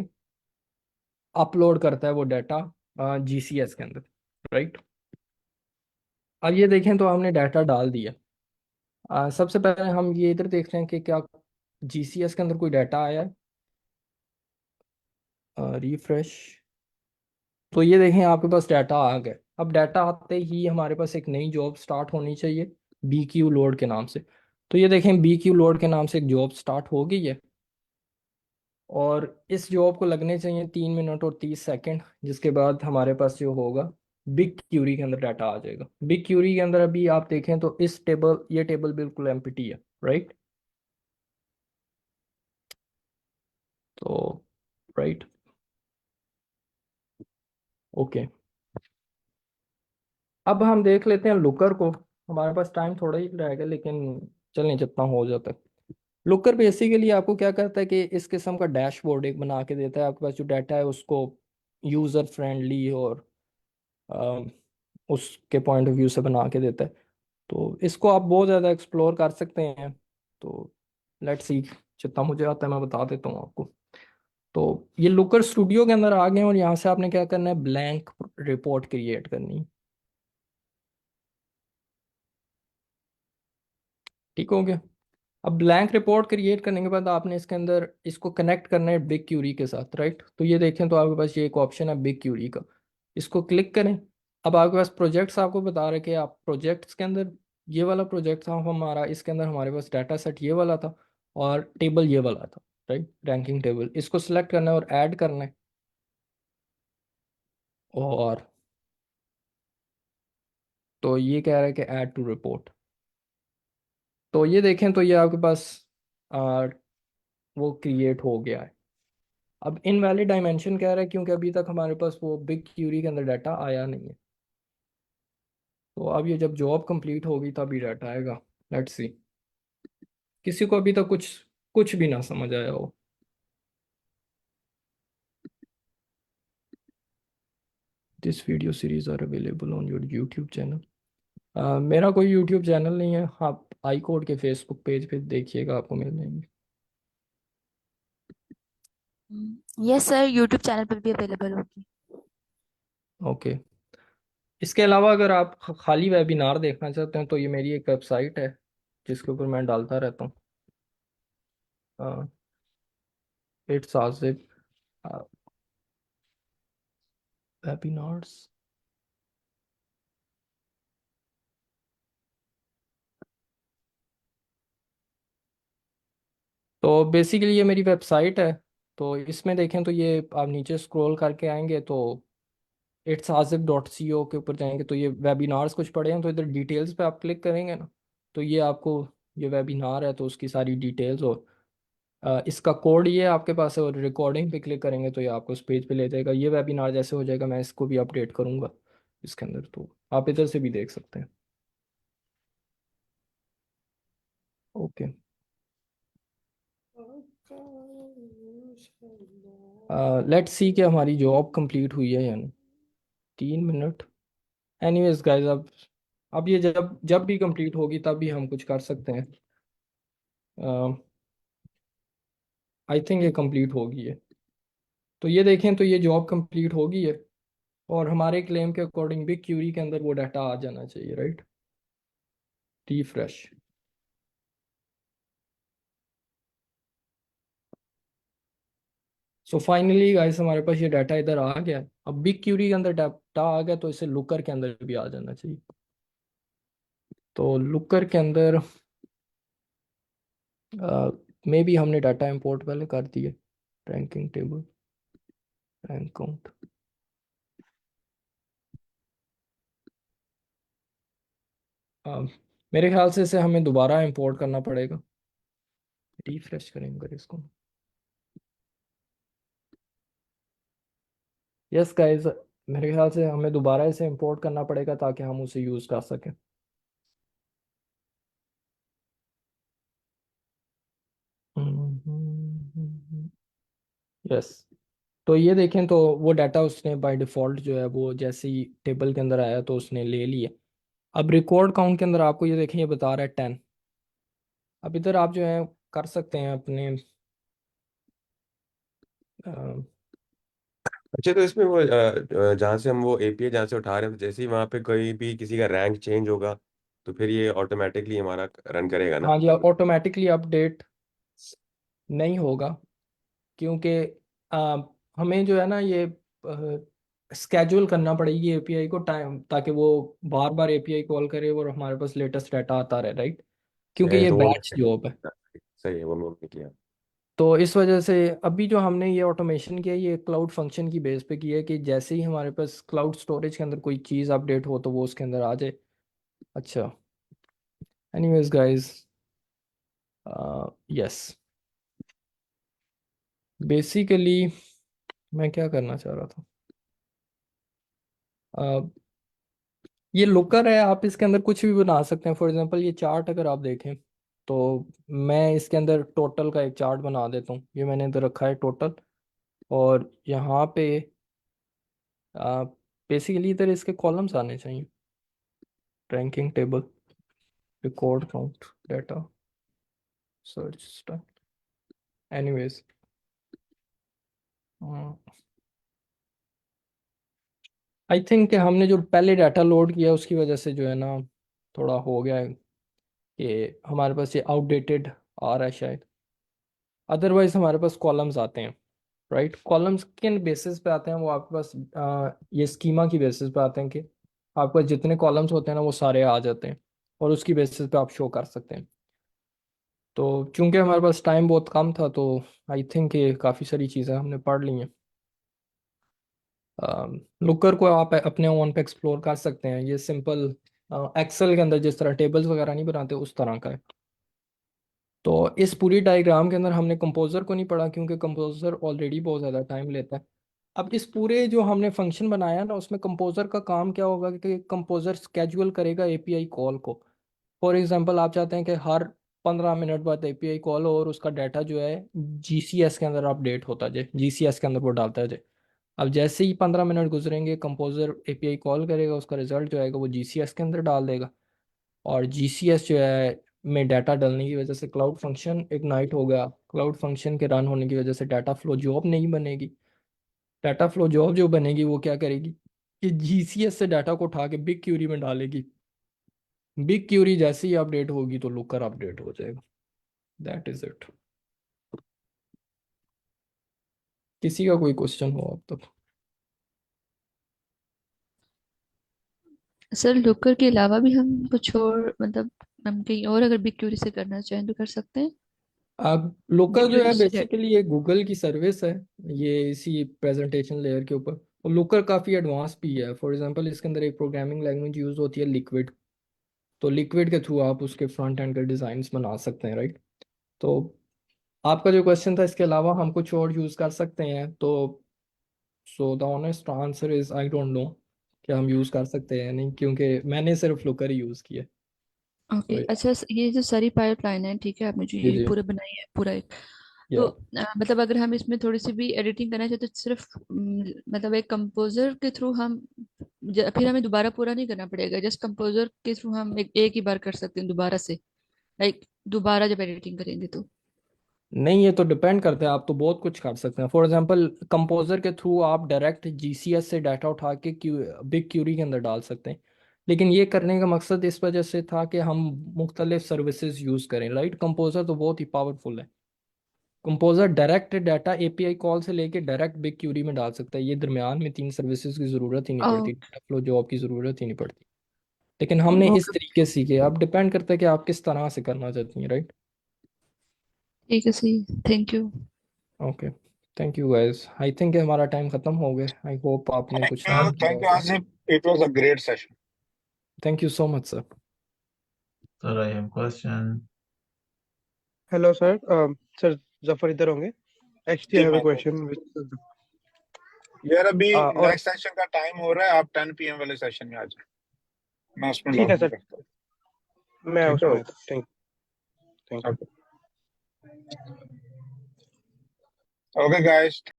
अपलोड करता है वो डाटा जीसीएस के अंदर, राइट। अब ये देखें तो हमने डाटा डाल दिया। सबसे पहले हम ये इधर देखते हैं कि क्या जीसीएस के अंदर कोई डाटा आया है। रिफ्रेश। तो ये देखें आपके पास डाटा आ गया। अब डाटा आते ही हमारे पास एक नई जॉब स्टार्ट होनी चाहिए बी क्यू लोड के नाम से। तो ये देखें बी क्यू लोड के नाम से एक जॉब स्टार्ट हो गई है, और इस जॉब को लगने चाहिए 3 मिनट और 30 सेकंड, जिसके बाद हमारे पास जो होगा बिग क्यूरी के अंदर डाटा आ जाएगा। बिग क्यूरी के अंदर अभी आप देखें तो इस टेबल ये टेबल बिल्कुल एम्प्टी है, राइट। तो राइट, ओके। अब हम देख लेते हैं लुकर को। हमारे पास टाइम थोड़ा ही रहेगा लेकिन चलें जितना हो जाता है। लुकर बेसिकली आपको क्या करता है कि इस किस्म का डैशबोर्ड एक बना के देता है। आपके पास जो डाटा है उसको यूज़र फ्रेंडली और अम, उसके पॉइंट ऑफ व्यू से बना के देता है। तो इसको आप बहुत ज़्यादा एक्सप्लोर कर सकते हैं। तो लेट्स सी, जितना मुझे आता है मैं बता देता हूँ आपको। तो ये लुकर स्टूडियो के अंदर आ गए हैं और यहाँ से आपने क्या करना है, ब्लैंक रिपोर्ट क्रिएट करनी है। ठीक हो गया। अब ब्लैंक रिपोर्ट क्रिएट करने के बाद आपने इसके अंदर इसको कनेक्ट करना है बिग क्यूरी के साथ, राइट। तो ये देखें तो आपके पास ये एक ऑप्शन है बिग क्यूरी का, इसको क्लिक करें। अब आपके पास प्रोजेक्ट्स आपको बता रहे कि आप प्रोजेक्ट्स के अंदर ये वाला प्रोजेक्ट था हमारा, इसके अंदर हमारे पास डाटा सेट ये वाला था और टेबल ये वाला था, राइट, रैंकिंग टेबल। इसको सिलेक्ट करना है और ऐड करना है। और तो ये कह रहा है कि ऐड टू रिपोर्ट। तो ये देखें तो ये आपके पास आ, वो क्रिएट हो गया है। अब इनवैलिड डायमेंशन कह रहा है क्योंकि अभी तक हमारे पास वो बिग क्यूरी के अंदर डाटा आया नहीं है। तो अब ये जब जॉब कंप्लीट होगी तभी डाटा आएगा। लेट्स सी, किसी को अभी तक कुछ कुछ भी ना समझ आया हो। This video series are available on your YouTube channel. मेरा कोई यूट्यूब चैनल नहीं है। आप आई कोड के फेसबुक पेज पे देखिएगा, आपको मिल जाएंगे। यस सर, यूट्यूब चैनल पर भी अवेलेबल होगी। ओके। इसके अलावा अगर आप खाली वेबिनार देखना चाहते हैं तो ये मेरी एक वेबसाइट है जिसके ऊपर मैं डालता रहता हूँ, इट्स आसिफ वेबिनार्स। तो बेसिकली ये मेरी वेबसाइट है। तो इसमें देखें तो ये आप नीचे स्क्रॉल करके आएंगे तो इट्स आसिफ डॉट सी ओ के ऊपर जाएंगे तो ये वेबिनार्स कुछ पड़े हैं, तो इधर डिटेल्स पे आप क्लिक करेंगे ना, तो ये आपको ये वेबिनार है तो उसकी सारी डिटेल्स और इसका कोड ये आपके पास है, और रिकॉर्डिंग पे क्लिक करेंगे तो ये आपको उस पेज पे ले जाएगा। ये वेबिनार जैसे हो जाएगा मैं इसको भी अपडेट करूँगा इसके अंदर, तो आप इधर से भी देख सकते हैं। ओके, लेट्स सी कि हमारी जॉब कंप्लीट हुई है या नहीं। 3 मिनट। एनीवेज गाइस, अब ये जब जब भी कंप्लीट होगी तब भी हम कुछ कर सकते हैं। आई थिंक ये कंप्लीट होगी है, तो ये देखें तो ये जॉब कंप्लीट होगी है, और हमारे क्लेम के अकॉर्डिंग बिग क्यूरी के अंदर वो डाटा आ जाना चाहिए, right. Refresh. So finally guys हमारे पास ये डाटा इधर आ गया है। अब बिग क्यूरी के अंदर डाटा आ गया तो इसे लुकर के अंदर भी आ जाना चाहिए। तो लुकर के अंदर मे बी हमने डाटा इंपोर्ट पहले कर दिए। Ranking table, rank count. मेरे ख्याल से इसे हमें दोबारा इंपोर्ट करना पड़ेगा। रिफ्रेश करेंगे इसको। यस गाइस, मेरे ख्याल से हमें दोबारा इसे इंपोर्ट करना पड़ेगा ताकि हम उसे यूज़ कर सकें। यस, तो ये देखें तो वो डाटा उसने बाय डिफ़ॉल्ट जो है वो जैसे ही टेबल के अंदर आया तो उसने ले लिया। अब रिकॉर्ड काउंट के अंदर आपको ये देखें ये बता रहा है 10। अब इधर आप जो है कर सकते हैं अपने अ, अच्छा, तो इसमें वो जहाँ से हम वो एपीआई जहाँ से उठा रहे हैं, तो जैसे ही वहाँ पे कोई भी किसी का रैंक चेंज होगा तो फिर ये ऑटोमेटिकली हमारा रन करेगा ना? हाँ जी, ऑटोमेटिकली अपडेट नहीं होगा, क्योंकि अ, हमें जो है ना ये स्केड्यूल करना पड़ेगी एपीआई को टाइम, ताकि वो बार बार एपीआई कॉल करे और हमारे पास लेटेस्ट डाटा आता रहे, राइट। क्योंकि ये तो वो बैच जॉब है। सही है, वो मैंने किया। तो इस वजह से अभी जो हमने ये ऑटोमेशन किया ये क्लाउड फंक्शन की बेस पे किया है कि जैसे ही हमारे पास क्लाउड स्टोरेज के अंदर कोई चीज़ अपडेट हो तो वो उसके अंदर आ जाए। अच्छा, एनीवेज गाइस, यस, बेसिकली मैं क्या करना चाह रहा था, ये लुकर है, आप इसके अंदर कुछ भी बना सकते हैं। फॉर एग्जांपल ये चार्ट अगर आप देखें तो मैं इसके अंदर टोटल का एक चार्ट बना देता हूँ। ये मैंने इधर रखा है टोटल, और यहाँ पे बेसिकली इधर इसके कॉलम्स आने चाहिए। Ranking table, record count, data, search style. Anyways, I think कि हमने जो पहले डाटा लोड किया उसकी वजह से जो है ना थोड़ा हो गया है कि हमारे पास ये आउटडेटेड आ रहा है शायद। अदरवाइज हमारे पास कॉलम्स आते हैं, राइट। कॉलम्स किन बेसिस पे आते हैं, वो आपके पास ये स्कीमा की बेसिस पे आते हैं कि आपके पास जितने कॉलम्स होते हैं ना वो सारे आ जाते हैं, और उसकी बेसिस पे आप शो कर सकते हैं। तो चूंकि हमारे पास टाइम बहुत कम था तो आई थिंक ये काफ़ी सारी चीज़ें हमने पढ़ ली हैं। लुकर को आप अपने ओन पे एक्सप्लोर कर सकते हैं। ये सिंपल एक्सेल के अंदर जिस तरह टेबल्स वगैरह नहीं बनाते उस तरह का है। तो इस पूरी डायग्राम के अंदर हमने कंपोजर को नहीं पढ़ा क्योंकि कंपोजर ऑलरेडी बहुत ज़्यादा टाइम लेता है। अब इस पूरे जो हमने फंक्शन बनाया ना उसमें कंपोजर का काम क्या होगा कि कंपोजर स्केड्यूल करेगा एपीआई कॉल को। फॉर एग्जांपल आप चाहते हैं कि हर 15 मिनट बाद एपीआई कॉल हो और उसका डाटा जो है जीसीएस के अंदर अपडेट होता जाए, जीसीएस के अंदर वो डालता जाए। अब जैसे ही 15 मिनट गुजरेंगे कंपोजर एपीआई कॉल करेगा, उसका रिजल्ट जो आएगा वो जीसीएस के अंदर डाल देगा, और जीसीएस जो है में डाटा डालने की वजह से क्लाउड फंक्शन इग्नाइट हो गया। क्लाउड फंक्शन के रन होने की वजह से डाटा फ्लो जॉब नहीं बनेगी। डाटा फ्लो जॉब जो बनेगी वो क्या करेगी, कि जीसीएस से डाटा को उठा के बिग क्यूरी में डालेगी। बिग क्यूरी जैसे ही अपडेट होगी तो लुकर अपडेट हो जाएगा। That is it. किसी का कोई क्वेश्चन हो अब तक? सर लुकर के अलावा भी हम कुछ और मतलब हम कहीं और अगर बिग क्यूरी से करना चाहें तो कर सकते हैं। अब बिग लोकल जो क्यूरी है से बेसिकली ये गूगल की सर्विस है, ये इसी प्रेजेंटेशन लेयर के ऊपर। और लोकल काफ़ी एडवांस भी है। फॉर एग्जांपल इसके अंदर एक प्रोग्रामिंग लैंग्वेज यूज़ होती है लिक्विड। तो लिक्विड के थ्रू आप उसके फ्रंट एंड के डिज़ाइंस बना सकते हैं, राइट। तो आपका जो क्वेश्चन था इसके अलावा हम कुछ और यूज़ कर सकते हैं, तो so the honest answer is I don't know कि हम यूज़ कर सकते हैं नहीं, क्योंकि मैंने सिर्फ लोकल ही यूज़ किया। ओके। तो अच्छा ये जो सारी पाइपलाइन है ठीक है आपने जो जी ये जी पूरा बनाई है पूरा एक तो या मतलब अगर हम इसमें थोड़ी सी भी एडिटिंग करना चाहते तो सिर्फ मतलब एक कंपोजर के थ्रू हम फिर हमें दोबारा पूरा नहीं करना पड़ेगा जस्ट कंपोजर के थ्रू हम एक ही बार कर सकते हैं दोबारा से लाइक दोबारा जब एडिटिंग करेंगे तो। नहीं, ये तो डिपेंड करता है। आप तो बहुत कुछ कर सकते हैं। फॉर एग्जांपल कंपोजर के थ्रू आप डायरेक्ट जीसीएस से डाटा उठा के बिग क्यूरी के अंदर डाल सकते हैं। लेकिन ये करने का मकसद इस वजह से था कि हम मुख्तलिफ सर्विसेज यूज़ करें, राइट। कंपोजर तो बहुत ही पावरफुल है। Composer direct data API call से लेके डायरेक्ट बिग क्यूरी में डाल सकता है। ये दरमियान में 3 सर्विसेज की ज़रूरत ही नहीं पड़ती, डाटा फ्लो जॉब की ज़रूरत ही नहीं पड़ती। लेकिन हमने इस ओके तरीके से किया। अब डिपेंड करता है कि आप किस तरह से करना चाहती हैं, राइट। ठीक है सही thank you. Okay, thank you guys. I think हमारा टाइम ख़त्म हो गया। आई होप आपने कुछ लर्न किया थैंक यू होगा। Asif, it was a great session. Thank you so much sir. Sir, I have question. Hello sir. Sir Zafar इधर होंगे? Actually ji I have a मैं क्वेश्चन यार अभी और नेक्स्ट सेशन का टाइम हो रहा है, आप 10 PM वाले सेशन में आ जाए, मैं उसमें ठीक लॉग है इन सर, करता हूँ। मैं ठीक है, उसमें thank you. Okay okay guys.